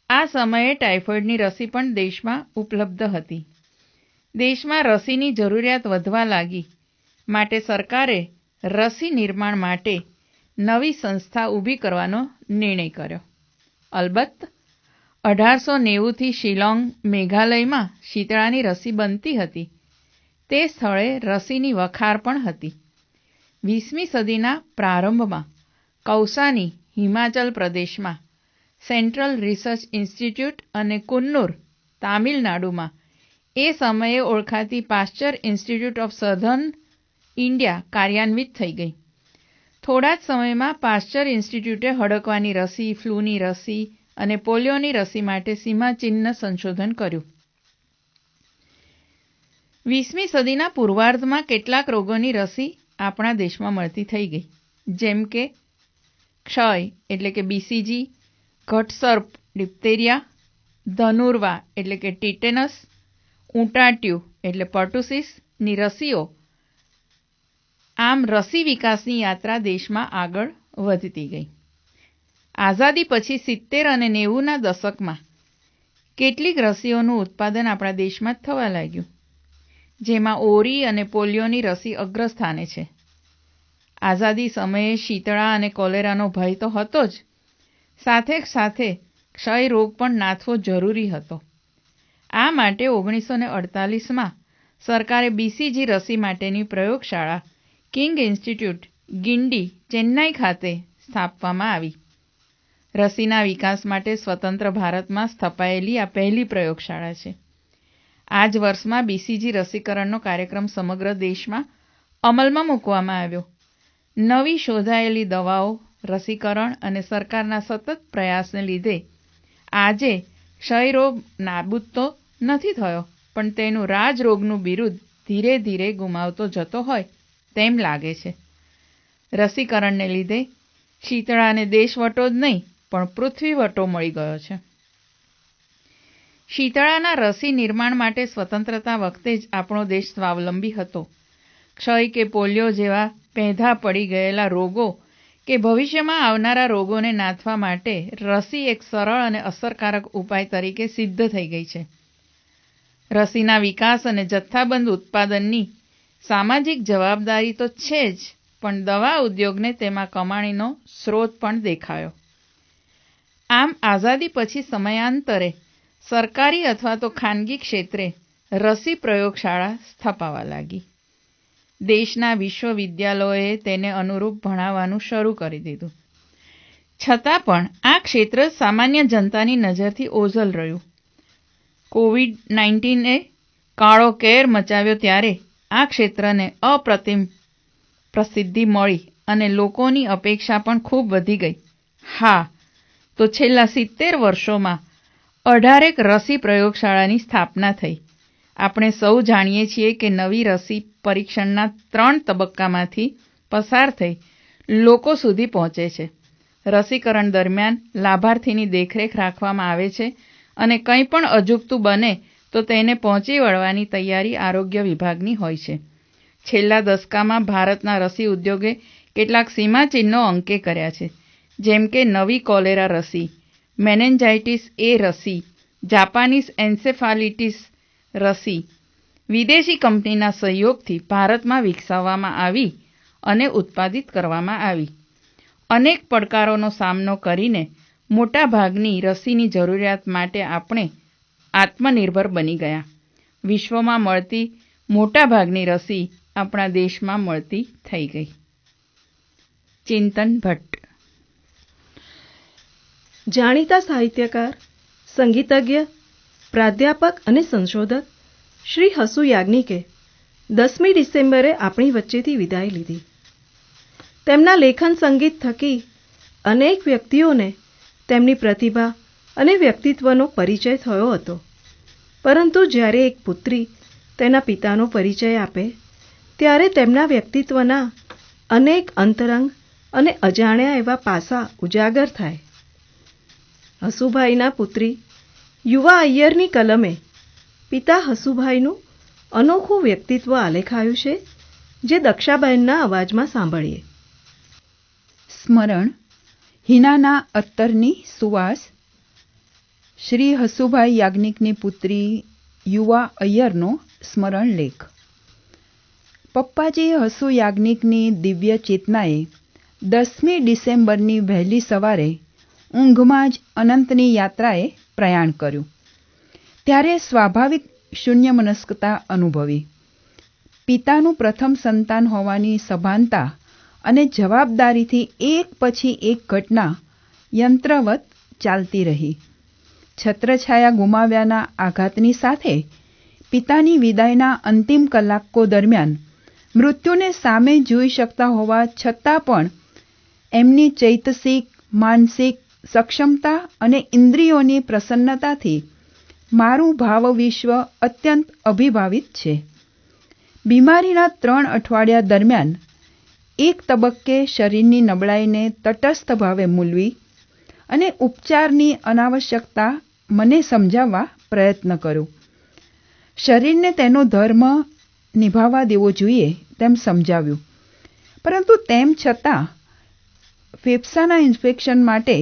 આ સમયે ટાઇફોઇડની રસી પણ દેશમાં ઉપલબ્ધ હતી. દેશમાં રસીની જરૂરિયાત વધવા લાગી, માટે સરકારે રસી નિર્માણ માટે નવી સંસ્થા ઊભી કરવાનો નિર્ણય કર્યો. અલબત્ત 1890થી શિલોંગ, મેઘાલયમાં શીતળાની રસી બનતી હતી. તે સ્થળે રસીની વખાર પણ હતી. 20મી સદીના પ્રારંભમાં કૌસાની, હિમાચલ પ્રદેશમાં સેન્ટ્રલ રિસર્ચ ઇન્સ્ટિટ્યૂટ અને કુન્નુર, તામિલનાડુમાં એ સમયે ઓળખાતી પાશ્ચર ઇન્સ્ટિટ્યૂટ ઓફ સધર્ન ઇન્ડિયા કાર્યાન્વિત થઈ ગઈ. થોડા જ સમયમાં પાશ્ચર ઇન્સ્ટિટ્યૂટે હડકવાની રસી, ફ્લૂની રસી અને પોલિયોની રસી માટે સીમાચિહ્ન સંશોધન કર્યું. 20મી સદીના પૂર્વાર્ધમાં કેટલાક રોગોની રસી આપણા દેશમાં મળતી થઈ ગઈ, જેમ કે ક્ષય એટલે કે BCG, ઘટસર્પ ડિપ્થેરિયા, ધનુર્વા એટલે કે ટીટેનસ, ઊંટાટ્યું એટલે પર્ટુસિસની રસીઓ. આમ રસી વિકાસની યાત્રા દેશમાં આગળ વધતી ગઈ. આઝાદી પછી 70 અને 90ના દશકમાં કેટલીક રસીઓનું ઉત્પાદન આપણા દેશમાં જ થવા લાગ્યું, જેમાં ઓરી અને પોલિયોની રસી અગ્રસ્થાને છે. આઝાદી સમયે શીતળા અને કોલેરાનો ભય તો હતો જ, સાથે સાથે ક્ષય રોગ પણ નાથવો જરૂરી હતો. આ માટે 1948માં સરકારે BCG રસી માટેની પ્રયોગશાળા કિંગ ઇન્સ્ટિટ્યૂટ, ગિંડી, ચેન્નાઈ ખાતે સ્થાપવામાં આવી. રસીના વિકાસ માટે સ્વતંત્ર ભારતમાં સ્થપાયેલી આ પહેલી પ્રયોગશાળા છે. આ જ વર્ષમાં BCG રસીકરણનો કાર્યક્રમ સમગ્ર દેશમાં અમલમાં મૂકવામાં આવ્યો. નવી શોધાયેલી દવાઓ, રસીકરણ અને સરકારના સતત પ્રયાસને લીધે આજે ક્ષયરોગ નાબૂદ તો નથી થયો, પણ તેનું રાજરોગનું બિરુદ ધીરે ધીરે ગુમાવતો જતો હોય તેમ લાગે છે. રસીકરણને લીધે શીતળાને દેશવટો જ નહીં પણ પૃથ્વીવટો મળી ગયો છે. શીતળાના રસી નિર્માણ માટે સ્વતંત્રતા વખતે જ આપણો દેશ સ્વાવલંબી હતો. ક્ષય કે પોલિયો જેવા પેંધા પડી ગયેલા રોગો કે ભવિષ્યમાં આવનારા રોગોને નાથવા માટે રસી એક સરળ અને અસરકારક ઉપાય તરીકે સિદ્ધ થઈ ગઈ છે. રસીના વિકાસ અને જથ્થાબંધ ઉત્પાદનની સામાજિક જવાબદારી તો છે જ, પણ દવા ઉદ્યોગને તેમાં કમાણીનો સ્રોત પણ દેખાયો. આમ આઝાદી પછી સમયાંતરે સરકારી અથવા તો ખાનગી ક્ષેત્રે રસી પ્રયોગશાળા સ્થપાવા લાગી. દેશના વિશ્વવિદ્યાલયોએ તેને અનુરૂપ ભણાવવાનું શરૂ કરી દીધું. છતાં પણ આ ક્ષેત્ર સામાન્ય જનતાની નજરથી ઓઝલ રહ્યું. COVID-19એ કાળો કેર મચાવ્યો ત્યારે આ ક્ષેત્રને અપ્રતિમ પ્રસિદ્ધિ મળી અને લોકોની અપેક્ષા પણ ખૂબ વધી ગઈ. હા, તો છેલ્લા 70 વર્ષોમાં 18 રસી પ્રયોગશાળાની સ્થાપના થઈ. આપણે સૌ જાણીએ છીએ કે નવી રસી પરીક્ષણના 3 તબક્કામાંથી પસાર થઈ લોકો સુધી પહોંચે છે. રસીકરણ દરમિયાન લાભાર્થીની દેખરેખ રાખવામાં આવે છે અને કંઈ પણ અજુગતું બને તો તેને પહોંચી વળવાની તૈયારી આરોગ્ય વિભાગની હોય છે. છેલ્લા દસકામાં ભારતના રસી ઉદ્યોગે કેટલાક સીમાચિહ્નો અંકે કર્યા છે, જેમ કે નવી કોલેરા રસી, મેનેન્જાઇટિસ એ રસી, જાપાનીઝ એન્સેફાલિટીસ રસી વિદેશી કંપનીના સહયોગથી ભારતમાં વિકસાવવામાં આવી અને ઉત્પાદિત કરવામાં આવી. અનેક પડકારોનો સામનો કરીને મોટાભાગની રસીની જરૂરિયાત માટે આપણે આત્મનિર્ભર બની ગયા. વિશ્વમાં મળતી મોટાભાગની રસી આપણા દેશમાં મળતી થઈ ગઈ. ચિંતન ભટ્ટ. જાણીતા સાહિત્યકાર, સંગીતજ્ઞ, પ્રાધ્યાપક અને સંશોધક શ્રી હસુ યાજ્ઞિકે 10મી ડિસેમ્બરે આપણી વચ્ચેથી વિદાય લીધી. તેમના લેખન સંગીત થકી અનેક વ્યક્તિઓને તેમની પ્રતિભા અને વ્યક્તિત્વનો પરિચય થયો હતો. પરંતુ જ્યારે એક પુત્રી તેના પિતાનો પરિચય આપે ત્યારે તેમના વ્યક્તિત્વના અનેક અંતરંગ અને અજાણ્યા એવા પાસા ઉજાગર થાય. હસુભાઈના પુત્રી યુવા અય્યરની કલમે પિતા હસુભાઈનું અનોખું વ્યક્તિત્વ આલેખાયું છે, જે દક્ષાબહેનના અવાજમાં સાંભળીએ. સ્મરણ. હિનાના અત્તરની સુવાસ. શ્રી હસુભાઈ યાજ્ઞિકની પુત્રી યુવા અય્યરનો સ્મરણ લેખ. પપ્પાજી હસુ યાજ્ઞિકની દિવ્ય ચેતનાએ 10મી ડિસેમ્બરની વહેલી સવારે ઊંઘમાં જ અનંતની યાત્રાએ પ્રયાણ કર્યું. ત્યારે સ્વાભાવિક શૂન્યમનસ્કતા અનુભવી. પિતાનું પ્રથમ સંતાન હોવાની સભાનતા અને જવાબદારીથી એક પછી એક ઘટના યંત્રવત ચાલતી રહી. છત્રછાયા ગુમાવ્યાના આઘાતની સાથે પિતાની વિદાયના અંતિમ કલાકો દરમિયાન મૃત્યુને સામે જોઈ શકતા હોવા છતાં પણ એમની ચૈતસિક, માનસિક સક્ષમતા અને ઇન્દ્રિયોની પ્રસન્નતાથી મારું ભાવવિશ્વ અત્યંત અભિભાવિત છે. બીમારીના 3 અઠવાડિયા દરમિયાન એક તબક્કે શરીરની નબળાઈને તટસ્થ ભાવે મૂલવી અને ઉપચારની અનાવશ્યકતા મને સમજાવવા પ્રયત્ન કર્યો. શરીરને તેનો ધર્મ નિભાવવા દેવો જોઈએ તેમ સમજાવ્યું, પરંતુ તેમ છતાં ફેફસાના ઇન્ફેક્શન માટે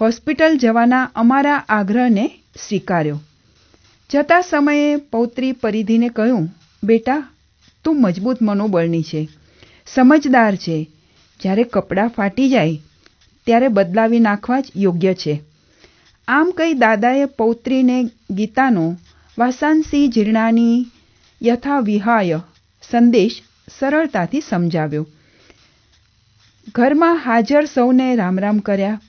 હોસ્પિટલ જવાના અમારા આગ્રહને સ્વીકાર્યો. જતા સમયે પૌત્રી પરિધિને કહ્યું, બેટા, તું મજબૂત મનોબળની છે, સમજદાર છે. જ્યારે કપડાં ફાટી જાય ત્યારે બદલાવી નાખવા જ યોગ્ય છે. આમ કહી દાદાએ પૌત્રીને ગીતાનો વાસાંસી જીર્ણાની યથા વિહાય સંદેશ સરળતાથી સમજાવ્યો. ઘરમાં હાજર સૌને રામ રામ કર્યા.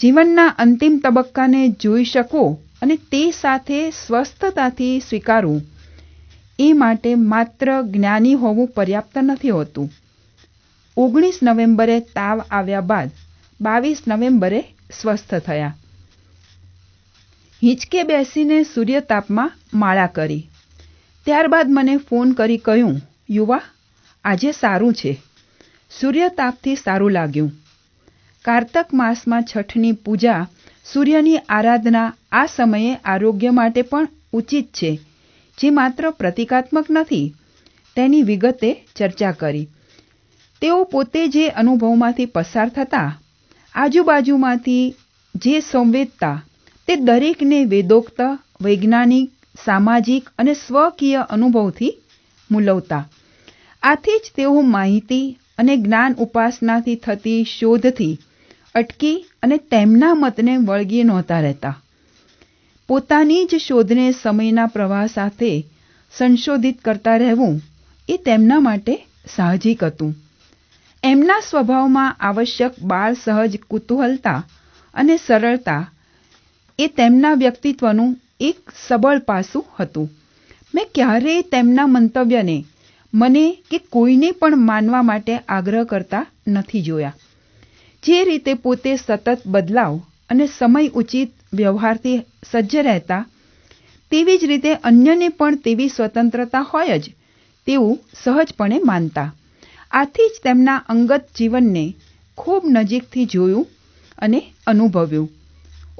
જીવનના અંતિમ તબક્કાને જોઈ શકો અને તે સાથે સ્વસ્થતાથી સ્વીકારવું, એ માટે માત્ર જ્ઞાની હોવું પર્યાપ્ત નથી હોતું. 19 નવેમ્બરે તાવ આવ્યા બાદ 22 નવેમ્બરે સ્વસ્થ થયા. હિંચકે બેસીને સૂર્યતાપમાં માળા કરી. ત્યારબાદ મને ફોન કરી કહ્યું, યુવા, આજે સારું છે. સૂર્યતાપથી સારું લાગ્યું. કારતક માસમાં છઠની પૂજા, સૂર્યની આરાધના આ સમયે આરોગ્ય માટે પણ ઉચિત છે, જે માત્ર પ્રતિકાત્મક નથી. તેની વિગતે ચર્ચા કરી. તેઓ પોતે જે અનુભવમાંથી પસાર થતા, આજુબાજુમાંથી જે સંવેદતા, તે દરેકને વેદોક્ત, વૈજ્ઞાનિક, સામાજિક અને સ્વકીય અનુભવથી મૂલવતા. આથી જ તેઓ માહિતી અને જ્ઞાન ઉપાસનાથી થતી શોધથી અટકી અને તેમના મતને વળગી નહોતા રહેતા. પોતાની જ શોધને સમયના પ્રવાહ સાથે સંશોધિત કરતા રહેવું એ તેમના માટે સાહજિક હતું. એમના સ્વભાવમાં આવશ્યક બાળ સહજ કુતૂહલતા અને સરળતા એ તેમના વ્યક્તિત્વનું એક સબળ પાસું હતું. મેં ક્યારેય તેમના મંતવ્યને મને કે કોઈને પણ માનવા માટે આગ્રહ કરતા નથી જોયા. જે રીતે પોતે સતત બદલાવ અને સમય ઉચિત વ્યવહારથી સજ્જ રહેતા, તેવી જ રીતે અન્યને પણ તેવી સ્વતંત્રતા હોય જ તેવું સહજપણે માનતા. આથી જ તેમના અંગત જીવનને ખૂબ નજીકથી જોયું અને અનુભવ્યું.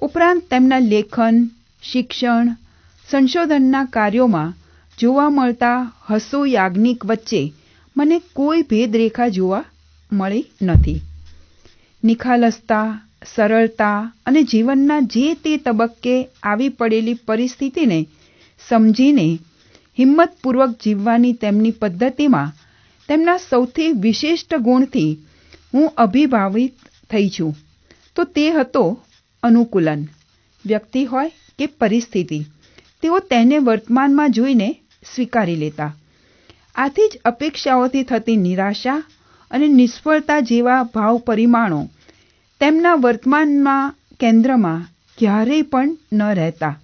ઉપરાંત તેમના લેખન, શિક્ષણ, સંશોધનના કાર્યોમાં જોવા મળતા હસો યાજ્ઞિક વચ્ચે મને કોઈ ભેદરેખા જોવા મળી નથી. નિખાલસતા, સરળતા અને જીવનના જે તે તબક્કે આવી પડેલી પરિસ્થિતિને સમજીને હિંમતપૂર્વક જીવવાની તેમની પદ્ધતિમાં તેમના સૌથી વિશિષ્ટ ગુણથી હું અભિભાવિત થઈ છું, તો તે હતો અનુકૂલન. વ્યક્તિ હોય કે પરિસ્થિતિ, તેઓ તેને વર્તમાનમાં જોઈને સ્વીકારી લેતા. આથી જ અપેક્ષાઓથી થતી નિરાશા અને નિષ્ફળતા જેવા ભાવ પરિમાણો તેમના વર્તમાનના કેન્દ્રમાં ક્યારેય પણ ન રહેતા.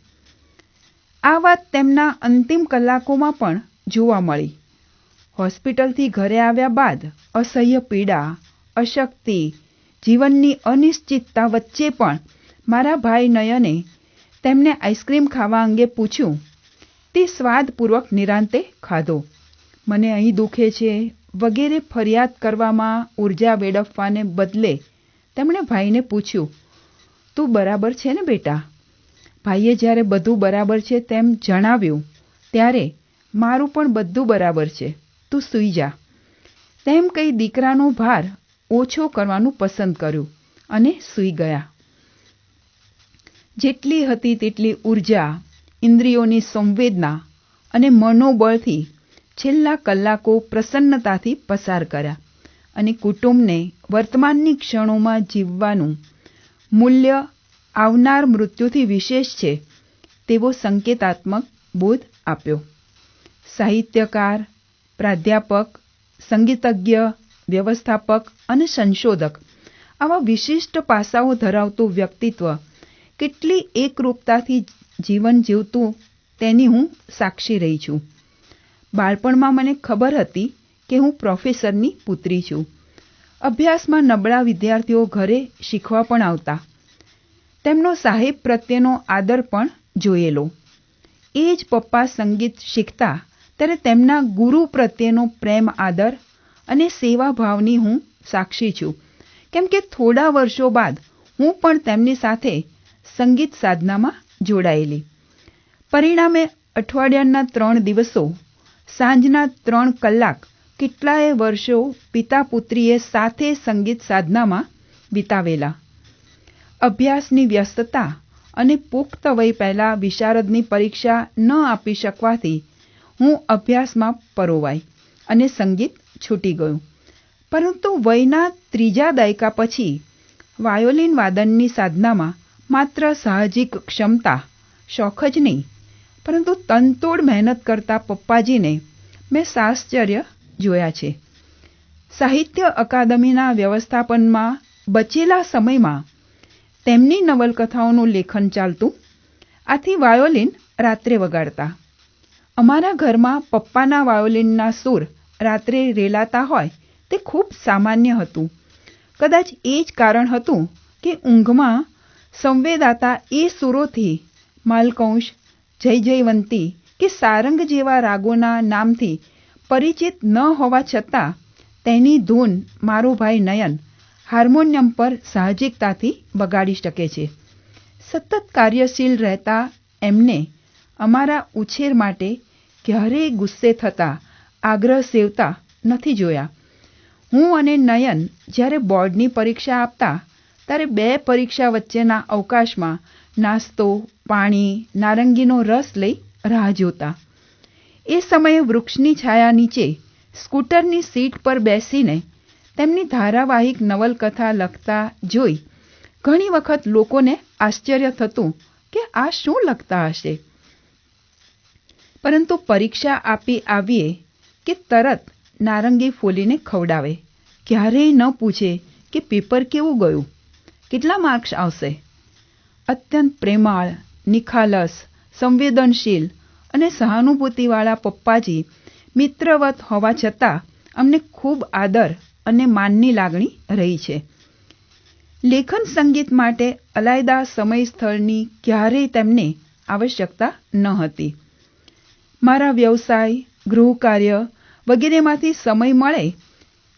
આ વાત તેમના અંતિમ કલાકોમાં પણ જોવા મળી. હોસ્પિટલથી ઘરે આવ્યા બાદ અસહ્ય પીડા, અશક્તિ, જીવનની અનિશ્ચિતતા વચ્ચે પણ મારા ભાઈ નયને તેમને આઈસ્ક્રીમ ખાવા અંગે પૂછ્યું. તે સ્વાદપૂર્વક નિરાંતે ખાધો. મને અહીં દુખે છે વગેરે ફરિયાદ કરવામાં ઊર્જા વેડફવાને બદલે તેમણે ભાઈને પૂછ્યું, તું બરાબર છે ને બેટા? ભાઈએ જ્યારે બધું બરાબર છે તેમ જણાવ્યું ત્યારે મારું પણ બધું બરાબર છે, તું સૂઈ જા. તેમ કહી દીકરાનો ભાર ઓછો કરવાનું પસંદ કર્યું અને સૂઈ ગયા. જેટલી હતી તેટલી ઊર્જા, ઇન્દ્રિયોની સંવેદના અને મનોબળથી છેલ્લા કલાકો પ્રસન્નતાથી પસાર કર્યા અને કુટુંબને વર્તમાનની ક્ષણોમાં જીવવાનું મૂલ્ય આવનાર મૃત્યુથી વિશેષ છે તેવો સંકેતાત્મક બોધ આપ્યો. સાહિત્યકાર, પ્રાધ્યાપક, સંગીતજ્ઞ, વ્યવસ્થાપક અને સંશોધક આવા વિશિષ્ટ પાસાઓ ધરાવતું વ્યક્તિત્વ કેટલી એકરૂપતાથી જીવન જીવતું તેની હું સાક્ષી રહી છું. બાળપણમાં મને ખબર હતી કે હું પ્રોફેસરની પુત્રી છું. અભ્યાસમાં નબળા વિદ્યાર્થીઓ ઘરે શીખવા પણ આવતા. તેમનો સાહેબ પ્રત્યેનો આદર પણ જોયેલો. એ જ પપ્પા સંગીત શીખતા ત્યારે તેમના ગુરુ પ્રત્યેનો પ્રેમ આદર અને સેવાભાવની હું સાક્ષી છું, કેમ કે થોડા વર્ષો બાદ હું પણ તેમની સાથે સંગીત સાધનામાં જોડાયેલી. પરિણામે અઠવાડિયાના 3 દિવસો, સાંજના 3 કલાક કેટલાય વર્ષો પિતા પુત્રીએ સાથે સંગીત સાધનામાં વિતાવેલા. અભ્યાસની વ્યસ્તતા અને પુખ્ત વય પહેલાં વિશારદની પરીક્ષા ન આપી શકવાથી હું અભ્યાસમાં પરોવાઈ અને સંગીત છૂટી ગયું. પરંતુ વયના 3જા દાયકા પછી વાયોલિન વાદનની સાધનામાં માત્ર સાહજિક ક્ષમતા, શોખ જ નહીં, પરંતુ તનતોડ મહેનત કરતા પપ્પાજીને મેં સાહશ્ચર્ય જોયા છે. સાહિત્ય અકાદમીના વ્યવસ્થાપનમાં બચેલા સમયમાં તેમની નવલકથાઓનું લેખન ચાલતું. આથી વાયોલિન રાત્રે વગાડતા. અમારા ઘરમાં પપ્પાના વાયોલિનના સૂર રાત્રે રેલાતા હોય તે ખૂબ સામાન્ય હતું. કદાચ એ જ કારણ હતું કે ઊંઘમાં સંવેદાતા એ સૂરોથી માલકંશ, જયજયવંતી કે સારંગ જેવા રાગોના નામથી પરિચિત ન હોવા છતાં તેની ધૂન મારો ભાઈ નયન હાર્મોનિયમ પર સાહજિકતાથી વગાડી શકે છે. સતત કાર્યશીલ રહેતા એમને અમારા ઉછેર માટે ક્યારેય ગુસ્સે થતા, આગ્રહ સેવતા નથી જોયા. હું અને નયન જ્યારે બોર્ડની પરીક્ષા આપતા ત્યારે 2 પરીક્ષા વચ્ચેના અવકાશમાં નાસ્તો, પાણી, નારંગીનો રસ લઈ રાહ જોતા. એ સમયે વૃક્ષની છાયા નીચે સ્કૂટરની સીટ પર બેસીને તેમની ધારાવાહિક નવલકથા લખતા જોઈ ઘણી વખત લોકોને આશ્ચર્ય થતું કે આ શું લખતા હશે. પરંતુ પરીક્ષા આપી આવીએ કે તરત નારંગી ફોલીને ખવડાવે. ક્યારેય ન પૂછે કે પેપર કેવું ગયું, કેટલા માર્ક્સ આવશે. અત્યંત પ્રેમાળ, નિખાલસ, સંવેદનશીલ અને સહાનુભૂતિવાળા પપ્પાજી મિત્રવત હોવા છતાં અમને ખૂબ આદર અને માનની લાગણી રહી છે. લેખન સંગીત માટે અલાયદા સમય સ્થળની ક્યારેય તેમને આવશ્યકતા ન હતી. મારા વ્યવસાય, ગૃહકાર્ય વગેરેમાંથી સમય મળે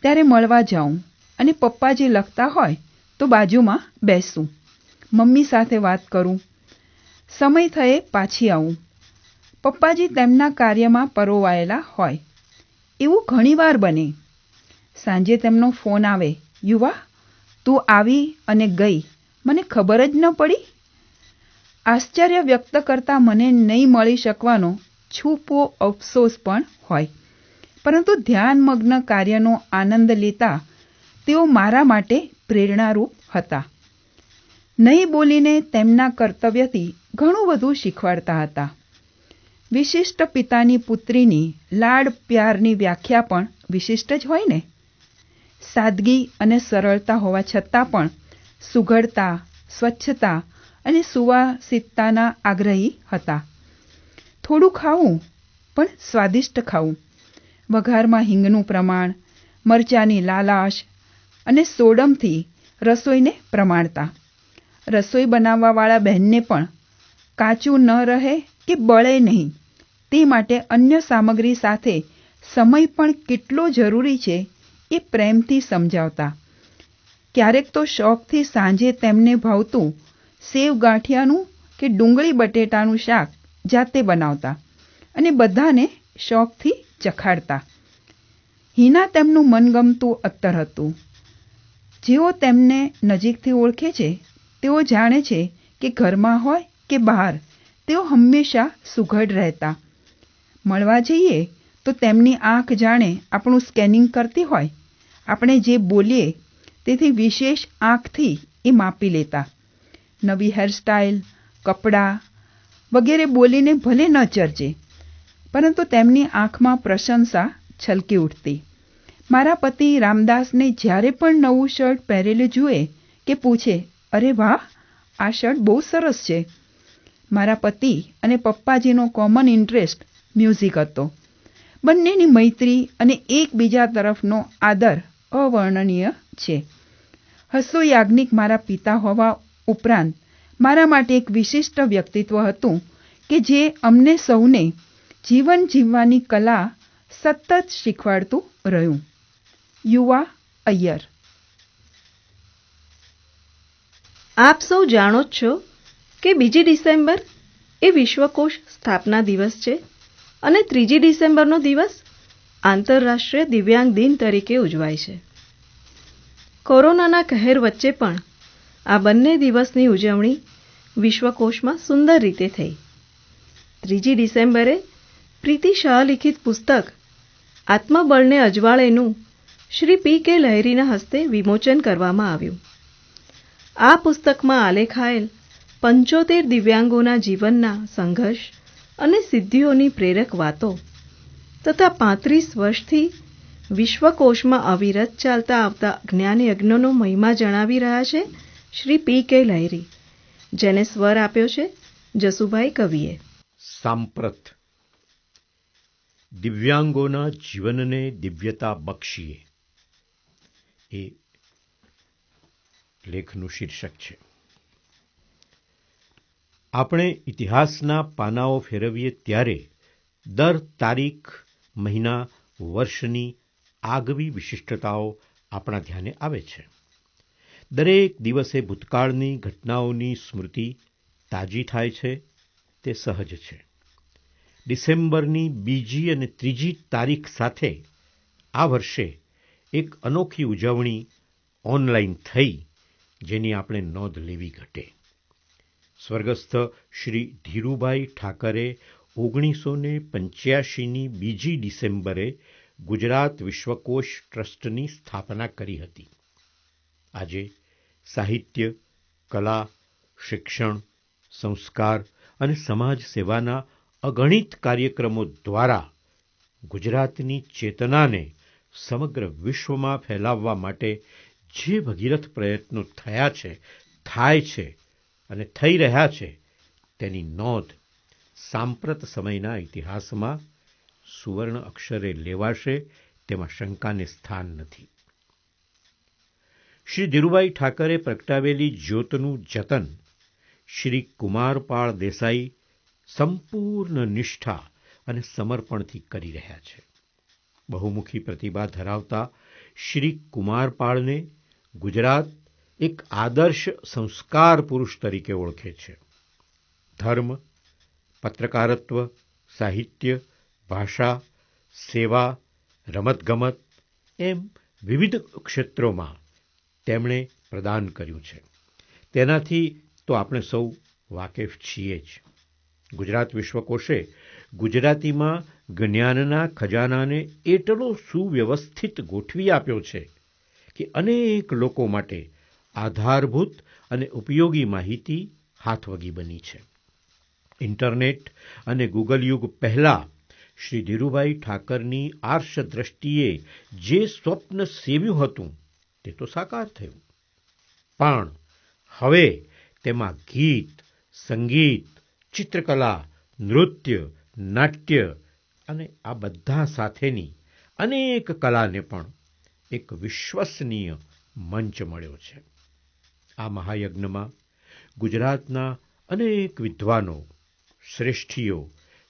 ત્યારે મળવા જાઉં અને પપ્પા જે લખતા હોય તો બાજુમાં બેસું, મમ્મી સાથે વાત કરું. સમય થયે પાછી આવું. પપ્પાજી તેમના કાર્યમાં પરોવાયેલા હોય. એવું ઘણીવાર બને. સાંજે તેમનો ફોન આવે, યુવા, તું આવી અને ગઈ, મને ખબર જ ન પડી. આશ્ચર્ય વ્યક્ત કરતા મને નહીં મળી શકવાનો છૂપો અફસોસ પણ હોય. પરંતુ ધ્યાનમગ્ન કાર્યનો આનંદ લેતા તેઓ મારા માટે પ્રેરણારૂપ હતા. નહીં બોલીને તેમના કર્તવ્યથી ઘણું બધું શીખવાડતા હતા. વિશિષ્ટ પિતાની પુત્રીની લાડ પ્યારની વ્યાખ્યા પણ વિશિષ્ટ જ હોય ને. સાદગી અને સરળતા હોવા છતાં પણ સુઘડતા, સ્વચ્છતા અને સુવાસિતતાના આગ્રહી હતા. થોડું ખાવું પણ સ્વાદિષ્ટ ખાવું. વઘારમાં હિંગનું પ્રમાણ, મરચાંની લાલાશ અને સોડમથી રસોઈને પ્રમાણતા. રસોઈ બનાવવાવાળા બહેનને પણ કાચું ન રહે કે બળે નહીં તે માટે અન્ય સામગ્રી સાથે સમય પણ કેટલો જરૂરી છે એ પ્રેમથી સમજાવતા. ક્યારેક તો શોખથી સાંજે તેમને ભાવતું સેવ ગાંઠિયાનું કે ડુંગળી બટેટાનું શાક જાતે બનાવતા અને બધાને શોખથી ચખાડતા. હિના તેમનું મનગમતું અત્તર હતું. જેઓ તેમને નજીકથી ઓળખે છે તેઓ જાણે છે કે ઘરમાં હોય કે બહાર તેઓ હંમેશા સુઘડ રહેતા. મળવા જઈએ તો તેમની આંખ જાણે આપણું સ્કેનિંગ કરતી હોય. આપણે જે બોલીએ તેથી વિશેષ આંખથી એ માપી લેતા. નવી હેરસ્ટાઇલ, કપડાં વગેરે બોલીને ભલે ન ચર્ચે, પરંતુ તેમની આંખમાં પ્રશંસા છલકી ઉઠતી. મારા પતિ રામદાસને જ્યારે પણ નવું શર્ટ પહેરેલું જુએ કે પૂછે, અરે વાહ, આ શર્ટ બહુ સરસ છે. મારા પતિ અને પપ્પાજીનો કોમન ઇન્ટરેસ્ટ મ્યુઝિક હતો. બંનેની મૈત્રી અને એકબીજા તરફનો આદર અવર્ણનીય છે. હસો યાજ્ઞિક મારા પિતા હોવા ઉપરાંત મારા માટે એક વિશિષ્ટ વ્યક્તિત્વ હતું કે જે અમને સૌને જીવન જીવવાની કલા સતત શીખવાડતું રહ્યું. યુવા અય્યર. આપ સૌ જાણો જ છો કે 2 ડિસેમ્બર એ વિશ્વકોશ સ્થાપના દિવસ છે અને 3 ડિસેમ્બરનો દિવસ આંતરરાષ્ટ્રીય દિવ્યાંગ દિન તરીકે ઉજવાય છે. કોરોનાના કહેર વચ્ચે પણ આ બંને દિવસની ઉજવણી વિશ્વકોશમાં સુંદર રીતે થઈ. 3 ડિસેમ્બરે પ્રીતિ શાહ લિખિત પુસ્તક આત્મબળને અજવાળેનું શ્રી P.K. લહેરીના હસ્તે વિમોચન કરવામાં આવ્યું. આ પુસ્તકમાં આલેખાયેલ 75 દિવ્યાંગોના જીવનના સંઘર્ષ અને સિદ્ધિઓની પ્રેરક વાતો તથા 35 વર્ષથી વિશ્વકોશમાં અવિરત ચાલતા આવતા જ્ઞાન યજ્ઞનો મહિમા જણાવી રહ્યા છે શ્રી P.K. લહેરી, જેને સ્વર આપ્યો છે જસુભાઈ કવિએ. સાંપ્રત દિવ્યાંગોના જીવનને દિવ્યતા બક્ષીએ એ લેખનું શીર્ષક છે. આપણે ઇતિહાસના પાનાઓ ફેરવીએ ત્યારે દર તારીખ, મહિના, વર્ષની આગવી વિશિષ્ટતાઓ આપણા ધ્યાને આવે છે. દરેક દિવસે ભૂતકાળની ઘટનાઓની સ્મૃતિ તાજી થાય છે તે સહજ છે. ડિસેમ્બરની 2જી અને 3જી તારીખ સાથે આ વર્ષે એક અનોખી ઉજવણી ઓનલાઈન થઈ, જેની આપણે નોંધ લેવી ઘટે. સ્વર્ગસ્થ શ્રી ધીરુભાઈ ઠાકરે 1985ની 2જી ડિસેમ્બરે ગુજરાત વિશ્વકોશ ટ્રસ્ટની સ્થાપના કરી હતી. આજે સાહિત્ય, કલા, શિક્ષણ, સંસ્કાર અને સમાજ સેવાના અગણિત કાર્યક્રમો દ્વારા ગુજરાતની ચેતનાને સમગ્ર વિશ્વમાં ફેલાવવા માટે જે ભગીરથ પ્રયત્નો થયા છે, થાય છે અને થઈ રહ્યા છે, તેની નોંધ સાંપ્રત સમયના ઇતિહાસમાં સુવર્ણ અક્ષરે લેવાશે તેમાં શંકાને સ્થાન નથી. શ્રી ધીરુભાઈ ઠાકરે પ્રગટાવેલી જ્યોતનું જતન શ્રી કુમારપાળ દેસાઈ સંપૂર્ણ નિષ્ઠા અને સમર્પણથી કરી રહ્યા છે. બહુમુખી પ્રતિભા ધરાવતા શ્રી કુમારપાળને ગુજરાત એક આદર્શ સંસ્કાર પુરુષ તરીકે ઓળખે છે. ધર્મ, પત્રકારત્વ, સાહિત્ય, ભાષા, સેવા, રમતગમત એમ વિવિધ ક્ષેત્રોમાં તેમણે પ્રદાન કર્યું છે. તેનાથી તો આપણે સૌ વાકેફ છીએ જ. ગુજરાત વિશ્વકોશે ગુજરાતીમાં જ્ઞાનના ખજાનાને એટલો સુવ્યવસ્થિત ગોઠવી આપ્યો છે કે અનેક લોકો માટે આધારભૂત અને ઉપયોગી માહિતી હાથવગી બની છે. ઇન્ટરનેટ અને ગૂગલ યુગ પહેલાં શ્રી ધીરુભાઈ ઠાકરની આર્ષ દ્રષ્ટિએ જે સ્વપ્ન સેવ્યું હતું તે તો સાકાર થયું, પણ હવે તેમાં ગીત, સંગીત, ચિત્રકલા, નૃત્ય, નાટ્ય અને આ બધા સાથેની અનેક કલાને પણ એક વિશ્વસનીય મંચ મળ્યો છે. આ મહાયજ્ઞમાં ગુજરાતના અનેક વિદ્વાનો, શ્રેષ્ઠીઓ,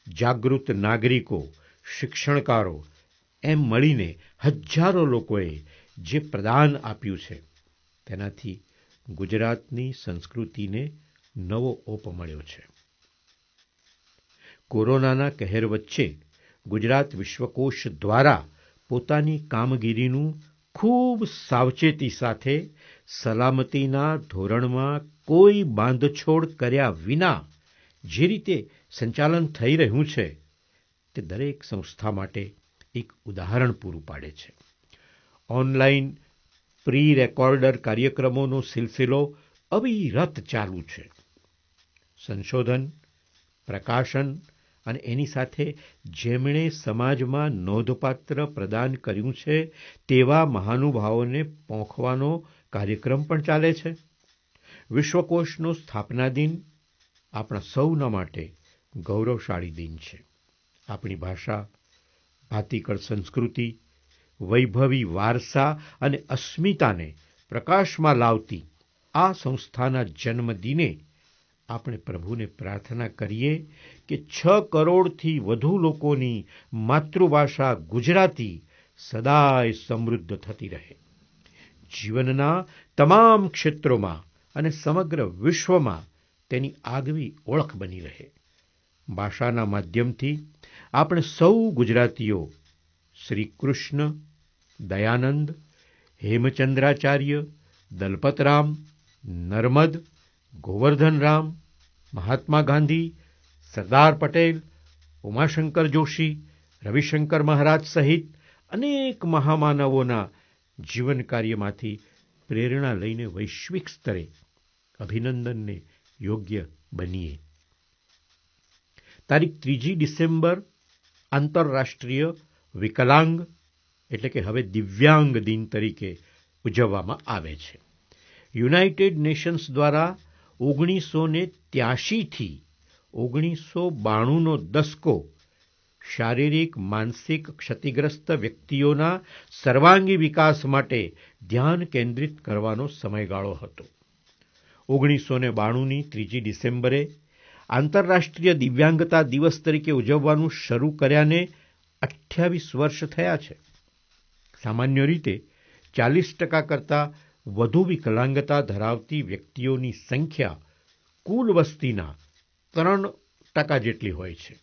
જાગૃત નાગરિકો, શિક્ષણકારો એમ મળીને હજારો લોકોએ જે પ્રદાન આપ્યું છે, તેનાથી ગુજરાતની સંસ્કૃતિને નવો ઓપ મળ્યો છે. કોરોનાના કહેર વચ્ચે ગુજરાત વિશ્વકોશ દ્વારા પોતાની કામગીરીનું ખૂબ સાવચેતી સાથે સલામતીના ધોરણમાં કોઈ બાંધછોડ કર્યા વિના જે રીતે સંચાલન થઈ રહ્યું છે, તે દરેક સંસ્થા માટે એક ઉદાહરણ પૂરું પાડે છે. ઓનલાઈન પ્રી રેકોર્ડર કાર્યક્રમોનો સિલસિલો અવિરત ચાલુ છે. સંશોધન, પ્રકાશન અને એની સાથે જેમણે સમાજમાં નોંધપાત્ર પ્રદાન કર્યું છે તેવા મહાનુભાવોને પોંખવાનો કાર્યક્રમ પણ ચાલે છે. વિશ્વકોશનો સ્થાપના દિન આપણા સૌના માટે ગૌરવશાળી દિન છે. આપણી ભાષા, ભાતીકળ સંસ્કૃતિ, વૈભવી વારસા અને અસ્મિતાને પ્રકાશમાં લાવતી આ સંસ્થાના જન્મદિને આપણે પ્રભુને પ્રાર્થના કરીએ કે 6 કરોડથી વધુ લોકોની માતૃભાષા ગુજરાતી સદાય સમૃદ્ધ થતી રહે. જીવનના તમામ ક્ષેત્રોમાં અને સમગ્ર વિશ્વમાં તેની આગવી ઓળખ બની રહે. ભાષાના માધ્યમથી આપણે સૌ ગુજરાતીઓ શ્રી કૃષ્ણ, દયાનંદ, હેમચંદ્રાચાર્ય, દલપતરામ, નર્મદ, ગોવર્ધનરામ, મહાત્મા ગાંધી, સરદાર પટેલ, ઉમાશંકર જોશી, રવિશંકર મહારાજ સહિત અનેક મહામાનવોના જીવન કાર્યમાંથી પ્રેરણા લઈને વૈશ્વિક સ્તરે અભિનંદનને યોગ્ય બનીએ. તારીખ 3જી ડિસેમ્બર આંતરરાષ્ટ્રીય વિકલાંગ એટલે કે હવે દિવ્યાંગ દિન તરીકે ઉજવવામાં આવે છે. યુનાઇટેડ નેશન્સ દ્વારા 1983થી 1992નો દસકો શારીરિક માનસિક ક્ષતિગ્રસ્ત વ્યક્તિઓના સર્વાંગી વિકાસ માટે ધ્યાન કેન્દ્રિત કરવાનો સમયગાળો હતો. 1992ની 3 ડિસેમ્બરે આંતરરાષ્ટ્રીય દિવ્યાંગતા દિવસ તરીકે ઉજવવાનું શરૂ કર્યાને 28 વર્ષ થયા છે. સામાન્ય રીતે 40% કરતાં વધુ વિકલાંગતા ધરાવતી વ્યક્તિઓની સંખ્યા કુલ વસ્તીના 3% જેટલી હોય છે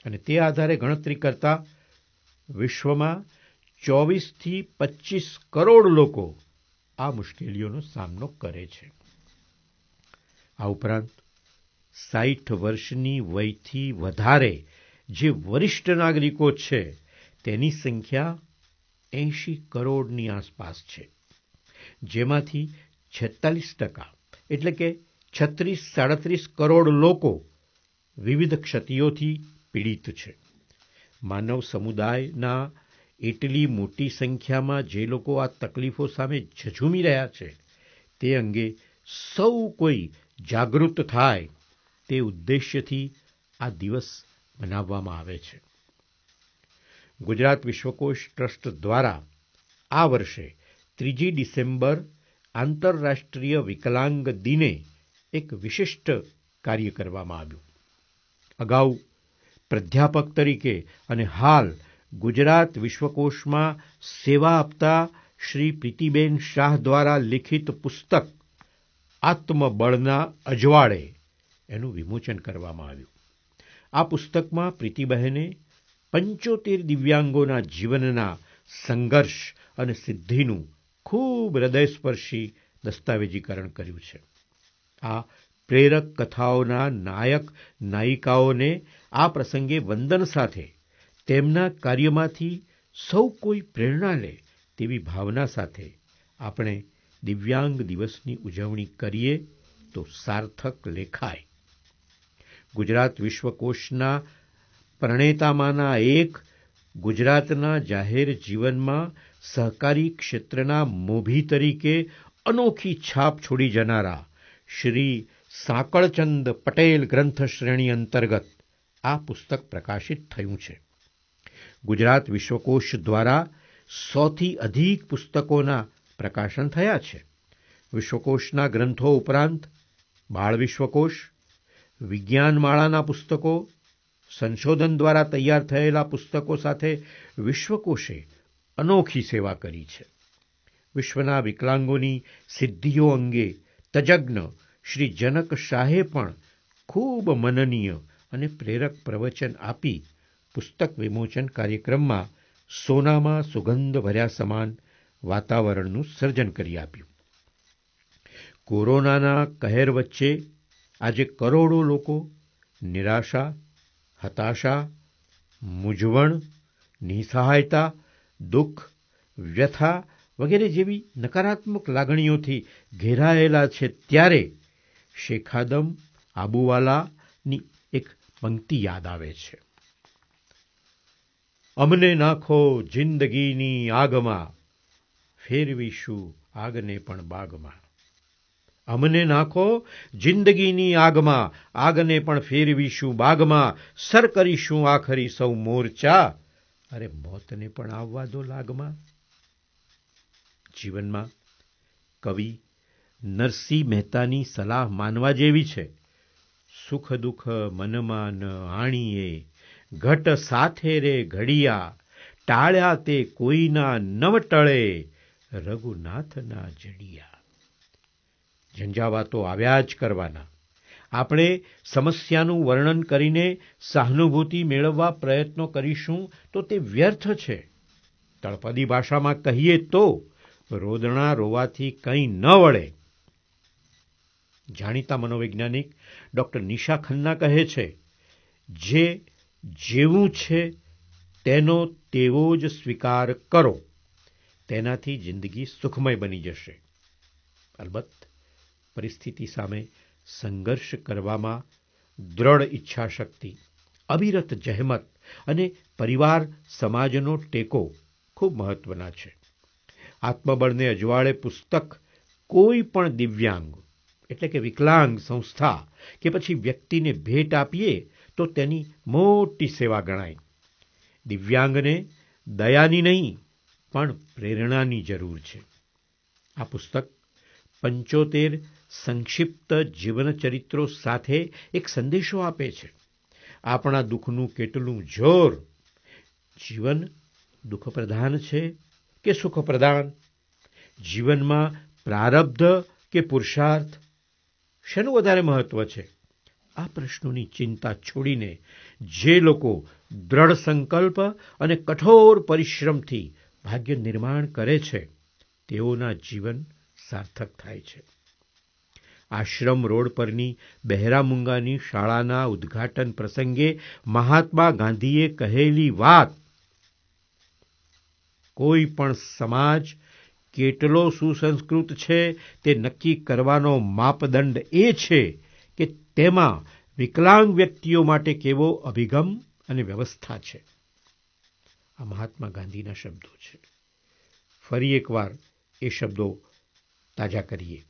અને તે આધારે ગણતરી કરતા વિશ્વમાં 24થી 25 કરોડ લોકો આ મુશ્કેલીઓનો સામનો કરે છે. આ ઉપરાંત 60 વર્ષની વયથી વધારે જે વરિષ્ઠ નાગરિકો છે તેની સંખ્યા 80 કરોડની આસપાસ છે, જેમાંથી 46% એટલે કે 36-37 કરોડ લોકો વિવિધ ક્ષતિઓથી પીડિત છે. માનવ સમુદાયના એટલી મોટી સંખ્યામાં જે લોકો આ તકલીફો સામે ઝઝૂમી રહ્યા છે તે અંગે સૌ કોઈ જાગૃત થાય તે ઉદ્દેશ્યથી આ દિવસ મનાવવામાં આવે છે. ગુજરાત વિશ્વકોશ ટ્રસ્ટ દ્વારા આ વર્ષે 3 ડિસેમ્બર આંતરરાષ્ટ્રીય વિકલાંગ દિને એક વિશિષ્ટ કાર્ય કરવામાં આવ્યું. અગાઉ પ્રાધ્યાપક તરીકે અને હાલ ગુજરાત વિશ્વકોશમાં સેવા આપતા શ્રી પ્રીતિબેન શાહ દ્વારા લિખિત પુસ્તક આત્મબળના અજવાળે એનું વિમોચન કરવામાં આવ્યું. આ પુસ્તકમાં પ્રીતિબહેને 75 દિવ્યાંગોના જીવનના સંઘર્ષ અને સિદ્ધિનું ખૂબ હૃદયસ્પર્શી દસ્તાવેજીકરણ કર્યું છે. આ પ્રેરક કથાઓના નાયક નાયિકાઓને આ પ્રસંગે વંદન સાથે તેમના કાર્યમાંથી સૌ કોઈ પ્રેરણા લે તેવી ભાવના સાથે આપણે દિવ્યાંગ દિવસની ઉજવણી કરીએ તો સાર્થક લેખાય. ગુજરાત વિશ્વકોશના પ્રણેતામાંના એક, ગુજરાતના જાહેર જીવનમાં સહકારી ક્ષેત્રના મોભી તરીકે અનોખી છાપ છોડી જનારા શ્રી સાંકળચંદ પટેલ ગ્રંથ શ્રેણી અંતર્ગત આ પુસ્તક પ્રકાશિત થયું છે. ગુજરાત વિશ્વકોશ દ્વારા 100થી અધિક પુસ્તકોના પ્રકાશન થયા છે. વિશ્વકોશના ગ્રંથો ઉપરાંત બાળ વિશ્વકોશ, વિજ્ઞાનમાળાના પુસ્તકો, સંશોધન દ્વારા તૈયાર થયેલા પુસ્તકો સાથે વિશ્વકોશે અનોખી સેવા કરી છે. વિશ્વના વિકલાંગોની સિદ્ધિઓ અંગે તજજ્ઞ શ્રી જનક શાહે પણ ખૂબ મનનીય અને પ્રેરક પ્રવચન આપી પુસ્તક વિમોચન કાર્યક્રમમાં સોનામાં સુગંધ ભર્યા સમાન વાતાવરણનું સર્જન કરી આપ્યું. કોરોનાના કહેર વચ્ચે આજે કરોડો લોકો નિરાશા, હતાશા, મૂંઝવણ, નિસહાયતા, દુઃખ, વ્યથા વગેરે જેવી નકારાત્મક લાગણીઓથી ઘેરાયેલા છે ત્યારે શેખાદમ આબુવાલાની એક પંક્તિ યાદ આવે છે. અમને નાખો જિંદગીની આગમાં, ફેરવીશું આગને પણ બાગમાં. અમને નાખો જિંદગીની આગમાં, આગને પણ ફેરવીશું બાગમાં. સર કરીશું આખરી સૌ મોરચા, અરે મોતને પણ આવવા દો લાગમાં. જીવનમાં કવિ નરસિંહ મહેતાની સલાહ માનવા જેવી છે. સુખ દુઃખ મનમાં ન આણીએ, ઘટ સાથે રે ઘડિયા. ટાળ્યા તે કોઈના નવ ટળે, રઘુનાથના જડિયા. ઝંઝાવાતો આવ્યા જ કરવાના. આપણે સમસ્યાનું વર્ણન કરીને સહાનુભૂતિ મેળવવા પ્રયત્નો કરીશું તો તે વ્યર્થ છે. તળપદી ભાષામાં કહીએ તો રોદણા રોવાથી કંઈ ન વળે. જાણીતા મનોવૈજ્ઞાનિક ડૉક્ટર નિશા ખન્ના કહે છે, જે જેવું છે તેનો તેવો જ સ્વીકાર કરો, તેનાથી જિંદગી સુખમય બની જશે. અલબત્ત પરિસ્થિતિ સામે સંઘર્ષ કરવામાં દ્રઢ ઈચ્છાશક્તિ, અવિરત જહેમત અને પરિવાર સમાજનો ટેકો ખૂબ મહત્વના છે. આત્મબળને અજવાળે પુસ્તક કોઈ પણ દિવ્યાંગ એટલે કે વિકલાંગ સંસ્થા કે પછી વ્યક્તિને ભેટ આપીએ તો તેની મોટી સેવા ગણાય. દિવ્યાંગને દયાની નહીં પણ પ્રેરણાની જરૂર છે. આ પુસ્તક 75 સંક્ષિપ્ત જીવનચરિત્રો સાથે એક સંદેશો આપે છે. આપણા દુઃખનું કેટલું જોર! જીવન દુઃખપ્રધાન છે કે સુખપ્રધાન? જીવનમાં પ્રારબ્ધ કે પુરુષાર્થ, શેનું વધારે મહત્વ છે? આ પ્રશ્નોની ચિંતા છોડીને જે લોકો દ્રઢ સંકલ્પ અને કઠોર પરિશ્રમથી ભાગ્ય નિર્માણ કરે છે તેઓના જીવન સાર્થક થાય છે. આશ્રમ રોડ પરની બહેરા મૂંગાની શાળાના ઉદ્ઘાટન પ્રસંગે મહાત્મા ગાંધીએ કહેલી વાત, કોઈ પણ સમાજ કેટલો સુસંસ્કૃત છે તે નક્કી કરવાનો માપદંડ એ છે કે તેમાં વિકલાંગ વ્યક્તિઓ માટે કેવો અભિગમ અને વ્યવસ્થા છે. આ મહાત્મા ગાંધીના શબ્દો છે. ફરી એકવાર એ શબ્દો તાજા કરીએ.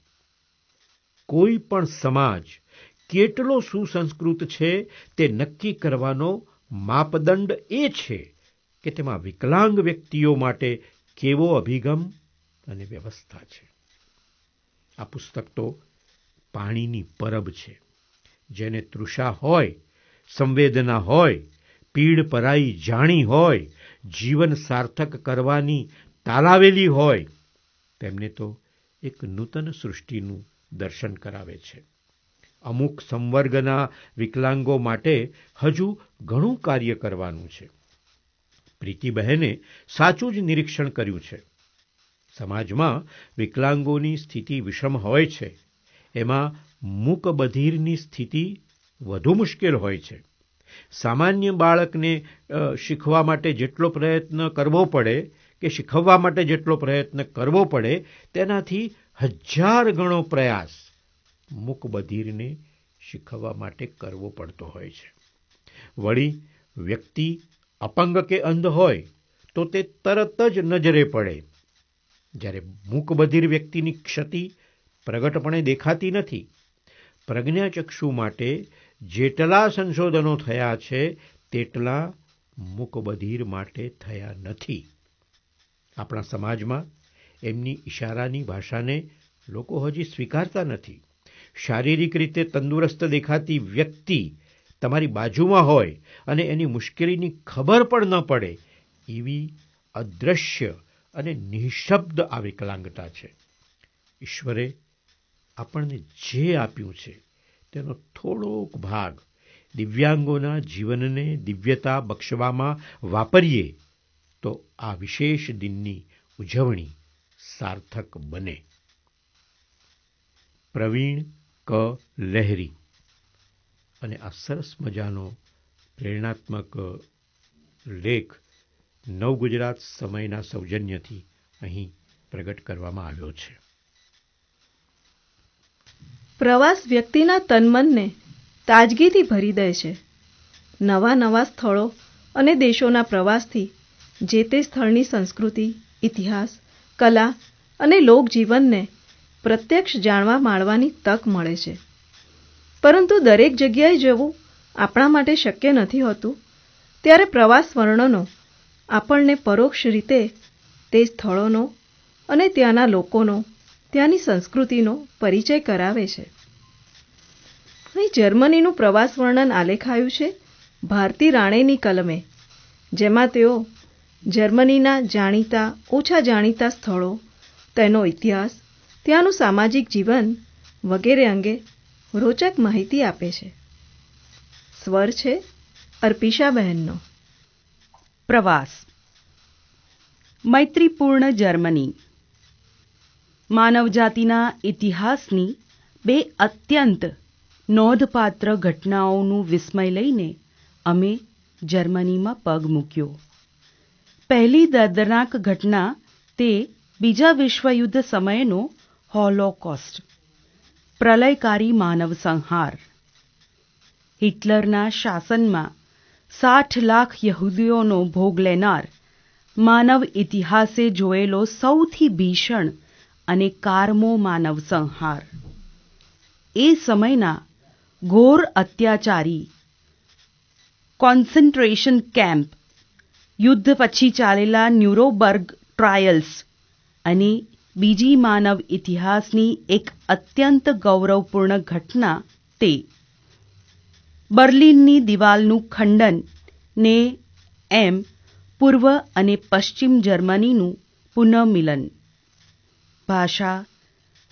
કોઈ પણ સમાજ કેટલો સુસંસ્કૃત છે તે નક્કી કરવાનો માપદંડ એ છે કે તેમાં વિકલાંગ વ્યક્તિઓ માટે કેવો અભિગમ અને વ્યવસ્થા છે. આ પુસ્તક તો પાણીની પરબ છે. જેને તૃષા હોય, સંવેદના હોય, પીડ પરાઈ જાણી હોય, જીવન સાર્થક કરવાની તાલાવેલી હોય, તેમને તો એક નૂતન સૃષ્ટિનું દર્શન કરાવે છે. અમુક સંવર્ગના વિકલાંગો માટે હજુ ઘણું કાર્ય કરવાનું છે. પ્રીતિબહેને સાચું જ નિરીક્ષણ કર્યું છે. સમાજમાં વિકલાંગોની સ્થિતિ વિષમ હોય છે. એમાં મૂકબધિરની સ્થિતિ વધુ મુશ્કેલ હોય છે. સામાન્ય બાળકને શીખવા માટે જેટલો પ્રયત્ન કરવો પડે કે શીખવવા માટે જેટલો પ્રયત્ન કરવો પડે તેનાથી 1000 ગણો પ્રયાસ મૂકબધિરને શીખવવા માટે કરવો પડતો હોય છે. વળી વ્યક્તિ અપંગ કે અંધ હોય તો તે તરત જ નજરે પડે, જ્યારે મૂકબધિર વ્યક્તિની ક્ષતિ પ્રગટપણે દેખાતી નથી. પ્રજ્ઞાચક્ષુ માટે જેટલા સંશોધનો થયા છે તેટલા મૂકબધિર માટે થયા નથી. આપણા સમાજમાં એમની ઇશારાની ભાષાને લોકો હજી સ્વીકારતા નથી. શારીરિક રીતે તંદુરસ્ત દેખાતી વ્યક્તિ તમારી બાજુમાં હોય અને એની મુશ્કેલીની ખબર પણ ન પડે એવી અદૃશ્ય અને નિઃશબ્દ આ વિકલાંગતા છે. ઈશ્વરે આપણને જે આપ્યું છે તેનો થોડોક ભાગ દિવ્યાંગોના જીવનને દિવ્યતા બક્ષવામાં વાપરીએ તો આ વિશેષ દિનની ઉજવણી સાર્થક બને. પ્રવીણ ક લહેરી. અને આ સરસ મજાનો પ્રેરણાત્મક લેખ નવગુજરાત સમયના સૌજન્યથી અહીં પ્રગટ કરવામાં આવ્યો છે. પ્રવાસ વ્યક્તિના તનમનને તાજગીથી ભરી દે છે. નવા નવા સ્થળો અને દેશોના પ્રવાસથી જે તે સ્થળની સંસ્કૃતિ, ઇતિહાસ, કલા અને લોકજીવનને પ્રત્યક્ષ જાણવા માણવાની તક મળે છે. પરંતુ દરેક જગ્યાએ જવું આપણા માટે શક્ય નથી હોતું. ત્યારે પ્રવાસ વર્ણનો આપણને પરોક્ષ રીતે તે સ્થળોનો અને ત્યાંના લોકોનો, ત્યાંની સંસ્કૃતિનો પરિચય કરાવે છે. અહીં જર્મનીનું પ્રવાસ વર્ણન આલેખાયું છે ભારતી રાણેની કલમે, જેમાં તેઓ જર્મનીના જાણીતા ઓછા જાણીતા સ્થળો, તેનો ઇતિહાસ, ત્યાંનું સામાજિક જીવન વગેરે અંગે રોચક માહિતી આપે છે. સ્વર છે અર્પિશાબહેનનો. પ્રવાસ. મૈત્રીપૂર્ણ જર્મની. માનવજાતિના ઇતિહાસની 2 અત્યંત નોંધપાત્ર ઘટનાઓનું વિસ્મય લઈને અમે જર્મનીમાં પગ મૂક્યો. પહેલી દર્દનાક ઘટના તે બીજા વિશ્વયુદ્ધ સમયનો હોલોકોસ્ટ, પ્રલયકારી માનવ સંહાર. હિટલરના શાસનમાં 60 લાખ યહૂદીઓનો ભોગ લેનાર માનવ ઇતિહાસે જોયેલો સૌથી ભીષણ અને 11મો માનવ સંહાર. એ સમયના ઘોર અત્યાચારી, કોન્સન્ટ્રેશન કેમ્પ, યુદ્ધ પછી ચાલેલા ન્યુરોબર્ગ ટ્રાયલ્સ અને બીજી માનવ ઇતિહાસની એક અત્યંત ગૌરવપૂર્ણ ઘટના તે બર્લિનની દિવાલનું ખંડન ને એમ પૂર્વ અને પશ્ચિમ જર્મનીનું પુનઃમિલન. ભાષા,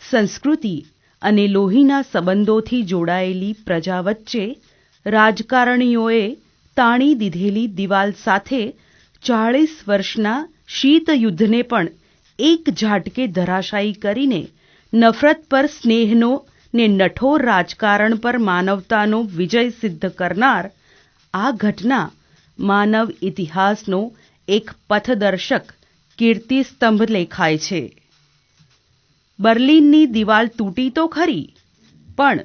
સંસ્કૃતિ અને લોહીના સંબંધોથી જોડાયેલી પ્રજા વચ્ચે રાજકારણીઓએ તાણી દીધેલી દિવાલ સાથે 40 વર્ષના શીત યુદ્ધને પણ એક ઝાટકે ધરાશાયી કરીને નફરત પર સ્નેહનો ને નઠોર રાજકારણ પર માનવતાનો વિજય સિદ્ધ કરનાર આ ઘટના માનવ ઇતિહાસનો એક પથદર્શક કીર્તિસ્તંભ લેખાય છે. બર્લિનની દિવાલ તૂટી તો ખરી, પણ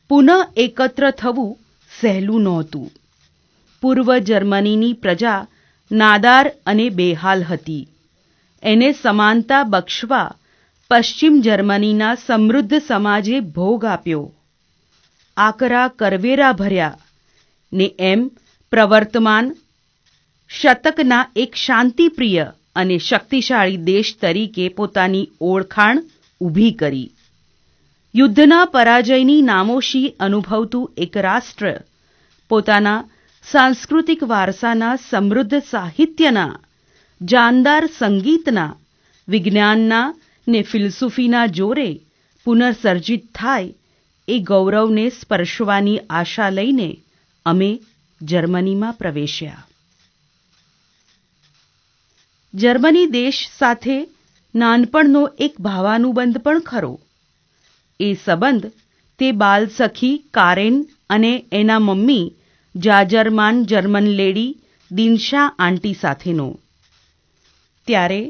પુનઃ એકત્ર થવું સહેલું નહોતું. પૂર્વ જર્મનીની પ્રજા નાદાર અને બેહાલ હતી. એને સમાનતા બક્ષવા પશ્ચિમ જર્મનીના સમૃદ્ધ સમાજે ભોગ આપ્યો. આકરા કરવેરા ભર્યા ને એમ પ્રવર્તમાન શતકના એક શાંતિપ્રિય અને શક્તિશાળી દેશ તરીકે પોતાની ઓળખાણ ઊભી કરી. યુદ્ધના પરાજયની નામોશી અનુભવતું એક રાષ્ટ્ર પોતાના સાંસ્કૃતિક વારસાના સમૃદ્ધ સાહિત્યના, જાનદાર સંગીતના, વિજ્ઞાનના ને ફિલસૂફીના જોરે પુનર્સર્જિત થાય એ ગૌરવને સ્પર્શવાની આશા લઈને અમે જર્મનીમાં પ્રવેશ્યા. જર્મની દેશ સાથે નાનપણનો એક ભાવાનુબંધ પણ ખરો. એ સંબંધ તે બાલસખી કારેન અને એના મમ્મી જાજરમાન જર્મન લેડી દિનશા આંટી સાથેનો. ત્યારે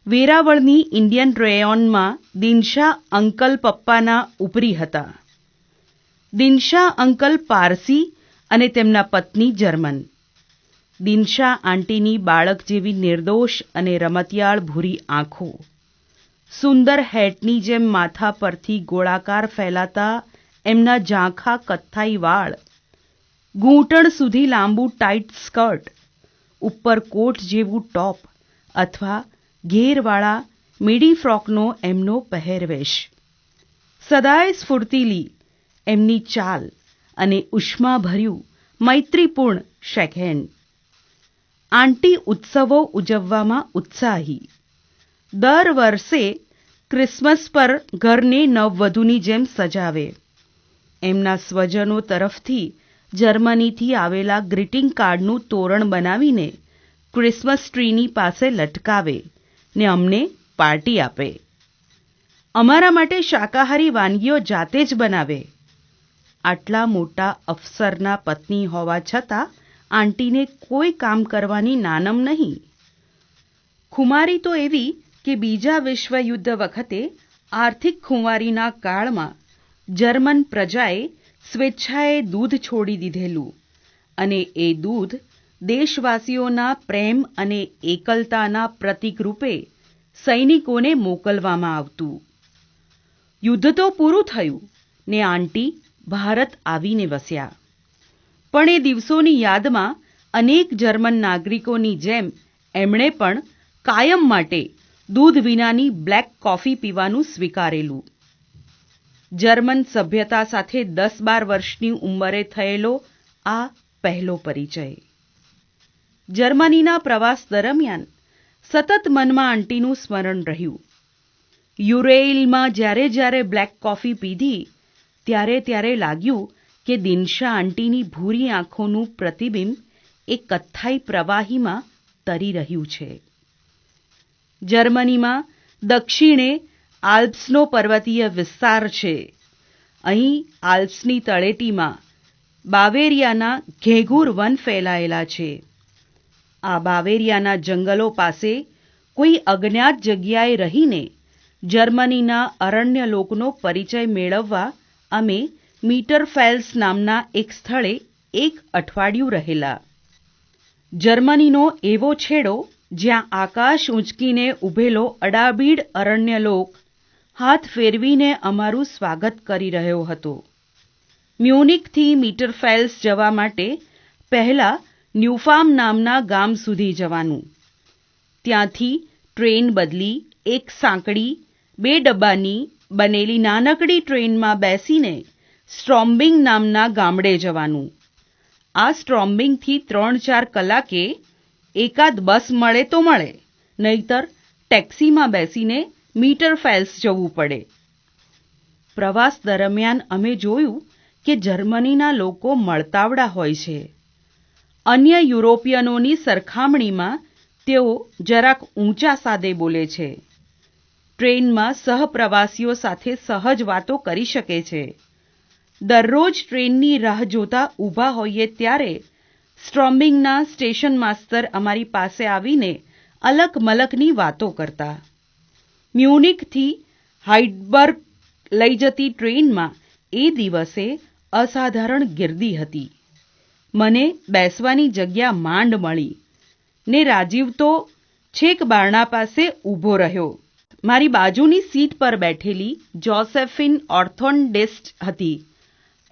વેરાવળની ઇન્ડિયન રેયોનમાં દિનશા અંકલ પપ્પાના ઉપરી હતા. દિનશા અંકલ પારસી અને તેમના પત્ની જર્મન. દિનશા આંટીની બાળક જેવી નિર્દોષ અને રમતિયાળ ભૂરી આંખો, સુંદર હેટની જેમ માથા પરથી ગોળાકાર ફેલાતા એમના ઝાંખા કથ્થાઈ વાળ, ઘૂંટણ સુધી લાંબુ ટાઇટ સ્કર્ટ, ઉપર કોટ જેવું ટોપ અથવા ઘેરવાળા મીડી ફ્રોકનો એમનો પહેરવેશ, સદાય સ્ફૂર્તિલી એમની ચાલ અને ઉષ્માભર્યું મૈત્રીપૂર્ણ શેકહેન્ડ. આંટી ઉત્સવો ઉજવવામાં ઉત્સાહી. દર વર્ષે ક્રિસમસ પર ઘરને નવવધુની જેમ સજાવે. એમના સ્વજનો તરફથી જર્મનીથી આવેલા ગ્રીટિંગ કાર્ડનું તોરણ બનાવીને ક્રિસમસ ટ્રીની પાસે લટકાવે ને અમને પાર્ટી આપે. અમારા માટે શાકાહારી વાનગીઓ જાતે જ બનાવે. આટલા મોટા અફસરના પત્ની હોવા છતાં આંટીને કોઈ કામ કરવાની નાનમ નહીં. ખુમારી તો એવી કે બીજા વિશ્વયુદ્ધ વખતે આર્થિક ખુમારીના કાળમાં જર્મન પ્રજાએ સ્વેચ્છાએ દૂધ છોડી દીધેલું અને એ દૂધ દેશવાસીઓના પ્રેમ અને એકલતાના પ્રતીક રૂપે સૈનિકોને મોકલવામાં આવતું. યુદ્ધ તો પૂરું થયું ને આંટી ભારત આવીને વસ્યા. પણ એ દિવસોની યાદમાં અનેક જર્મન નાગરિકોની જેમ એમણે પણ કાયમ માટે દૂધ વિનાની બ્લેક કોફી પીવાનું સ્વીકારેલું. જર્મન સભ્યતા સાથે 10-12 વર્ષની ઉંમરે થયેલો આ પહેલો પરિચય. જર્મનીના પ્રવાસ દરમિયાન સતત મનમાં આંટીનું સ્મરણ રહ્યું. યુરેઇલમાં જ્યારે જ્યારે બ્લેક કોફી પીધી ત્યારે લાગ્યું કે દિનશા આંટીની ભૂરી આંખોનું પ્રતિબિંબ એ કથ્થાઈ પ્રવાહીમાં તરી રહ્યું છે. જર્મનીમાં દક્ષિણે આલ્પ્સનો પર્વતીય વિસ્તાર છે. અહીં આલ્પ્સની તળેટીમાં બાવેરિયાના ઘેઘૂર વન ફેલાયેલા છે. આ બાવેરિયાના જંગલો પાસે કોઈ અજ્ઞાત જગ્યાએ રહીને જર્મનીના અરણ્ય લોકનો પરિચય મેળવવા અમે મીટરફેલ્સ નામના એક સ્થળે એક અઠવાડિયું રહેલા. જર્મનીનો એવો છેડો જ્યાં આકાશ ઊંચકીને ઊભેલો અડાબીડ અરણ્યલોક હાથ ફેરવીને અમારું સ્વાગત કરી રહ્યો હતો. મ્યુનિકથી મીટરફેલ્સ જવા માટે પહેલાં ન્યૂફાર્મ નામના ગામ સુધી જવાનું. ત્યાંથી ટ્રેન બદલી એક સાંકડી 2 ડબ્બાની બનેલી નાનકડી ટ્રેનમાં બેસીને સ્ટ્રોમ્બિંગ નામના ગામડે જવાનું. આ સ્ટ્રોમ્બિંગથી 3-4 કલાકે એકાદ બસ મળે તો મળે, નહીતર ટેક્સીમાં બેસીને મીટરફેલ્સ જવું પડે. પ્રવાસ દરમિયાન અમે જોયું કે જર્મનીના લોકો મળતાવડા હોય છે. અન્ય યુરોપિયનોની સરખામણીમાં તેઓ જરાક ઊંચા સાદે બોલે છે. ટ્રેનમાં સહપ્રવાસીઓ સાથે સહજ વાતો કરી શકે છે. દરરોજ ટ્રેનની રાહ જોતા ઊભા હોઈએ ત્યારે સ્ટ્રોમ્બિંગના સ્ટેશન માસ્તર અમારી પાસે આવીને અલક મલકની વાતો કરતા. મ્યુનિકથી હાઇડબર્ગ લઈ જતી ટ્રેનમાં એ દિવસે અસાધારણ ગીર્દી હતી. મને બેસવાની જગ્યા માંડ મળી ને રાજીવ તો છેક બારણા પાસે ઊભો રહ્યો. મારી બાજુની સીટ પર બેઠેલી જોસેફિન ઓર્થોન્ડેસ્ટ હતી.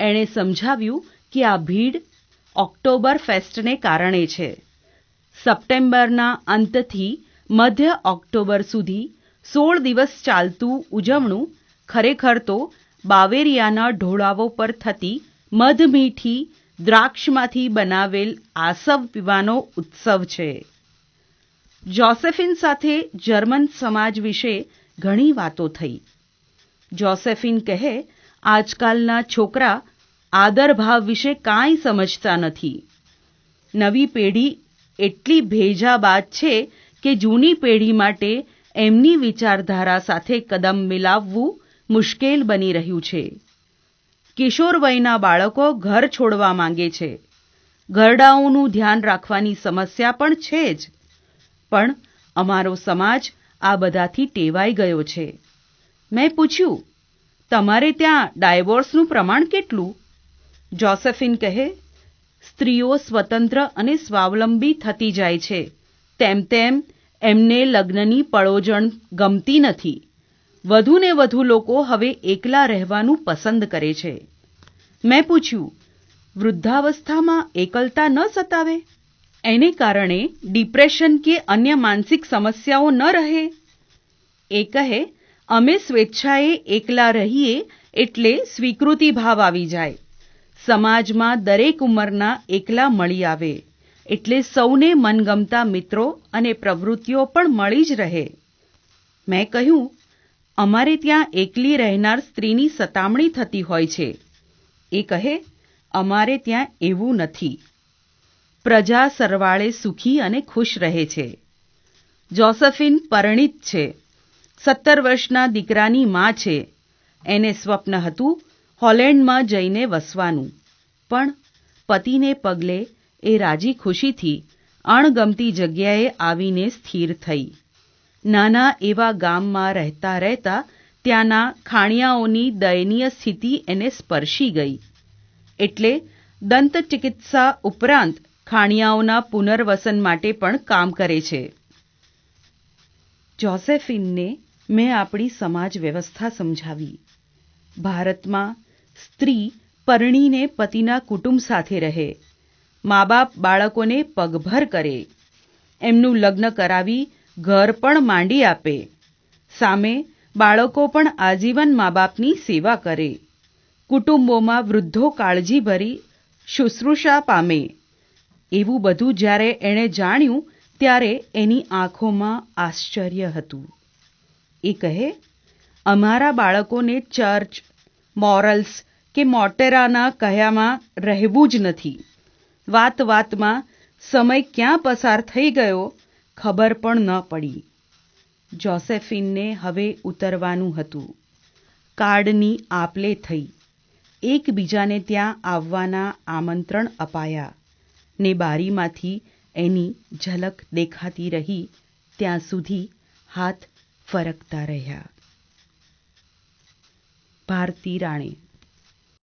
એણે સમજાવ્યું કે આ ભીડ ઓક્ટોબર ફેસ્ટને કારણે છે. સપ્ટેમ્બરના અંતથી મધ્ય ઓક્ટોબર સુધી 16 દિવસ ચાલતું ઉજવણું ખરેખર તો બાવેરિયાના ઢોળાવો પર થતી મધમીઠી દ્રાક્ષમાંથી બનાવેલ આસવ પીવાનો ઉત્સવ છે. જોસેફિન સાથે જર્મન સમાજ વિશે ઘણી વાતો થઈ. જોસેફિન કહે, આજકાલના છોકરા આદરભાવ વિશે કાંઈ સમજતા નથી. નવી પેઢી એટલી ભેજાબાજ છે કે જૂની પેઢી માટે એમની વિચારધારા સાથે કદમ મિલાવવું મુશ્કેલ બની રહ્યું છે. કિશોર વયના બાળકો ઘર છોડવા માંગે છે. ઘરડાઓનું ધ્યાન રાખવાની સમસ્યા પણ છે જ. પણ અમારો સમાજ આ બધાથી ટેવાઈ ગયો છે. મેં પૂછ્યું, તમારે ત્યાં ડાયવોર્સનું પ્રમાણ કેટલું? જોસેફિન કહે, સ્ત્રીઓ સ્વતંત્ર અને સ્વાવલંબી થતી જાય છે તેમ તેમ એમને લગ્નની પળોજણ ગમતી નથી. વધુ ને વધુ લોકો હવે એકલા રહેવાનું પસંદ કરે છે. મેં પૂછ્યું, વૃદ્ધાવસ્થામાં એકલતા ન સતાવે? એને કારણે ડિપ્રેશન કે અન્ય માનસિક સમસ્યાઓ ન રહે? એ કહે, અમે સ્વેચ્છાએ એકલા રહીએ એટલે સ્વીકૃતિ ભાવ આવી જાય. સમાજમાં દરેક ઉંમરના એકલા મળી આવે એટલે સૌને મનગમતા મિત્રો અને પ્રવૃત્તિઓ પણ મળી જ રહે. મેં કહ્યું, અમારે ત્યાં એકલી રહેનાર સ્ત્રીની સતામણી થતી હોય છે. એ કહે, અમારે ત્યાં એવું નથી. પ્રજા સરવાળે સુખી અને ખુશ રહે છે. જોસેફિન પરિણીત છે. 17 વર્ષના દીકરાની માં છે. એને સ્વપ્ન હતું હોલેન્ડમાં જઈને વસવાનું, પણ પતિને પગલે એ રાજી ખુશીથી અણગમતી જગ્યાએ આવીને સ્થિર થઈ. નાના એવા ગામમાં રહેતા રહેતા ત્યાંના ખાણિયાઓની દયનીય સ્થિતિ એને સ્પર્શી ગઈ. એટલે દંત ચિકિત્સા ઉપરાંત ખાણિયાઓના પુનર્વસન માટે પણ કામ કરે છે. જોસેફિનને મેં આપણી સમાજ વ્યવસ્થા સમજાવી. ભારતમાં સ્ત્રી પરણીને પતિના કુટુંબ સાથે રહે, મા બાપ બાળકોને પગભર કરે, એમનું લગ્ન કરાવી ઘર પણ માંડી આપે, સામે બાળકો પણ આજીવન મા બાપની સેવા કરે, કુટુંબોમાં વૃદ્ધો કાળજીભરી શુશ્રૂષા પામે. એવું બધું જ્યારે એણે જાણ્યું ત્યારે એની આંખોમાં આશ્ચર્ય હતું. એ કહે, અમારા બાળકોને ચર્ચ, મોરલ્સ કે મોટેરાના કહ્યામાં રહેવું જ નથી. વાત વાતમાં સમય ક્યાં પસાર થઈ ગયો ખબર પણ ન પડી. જોસેફિનને હવે ઉતરવાનું હતું. કાર્ડની આપ-લે થઈ. એકબીજાને ત્યાં આવવાના આમંત્રણ અપાયા ને બારીમાંથી એની ઝલક દેખાતી રહી ત્યાં સુધી હાથ ફરકતા રહ્યા. ભારતી રાણે.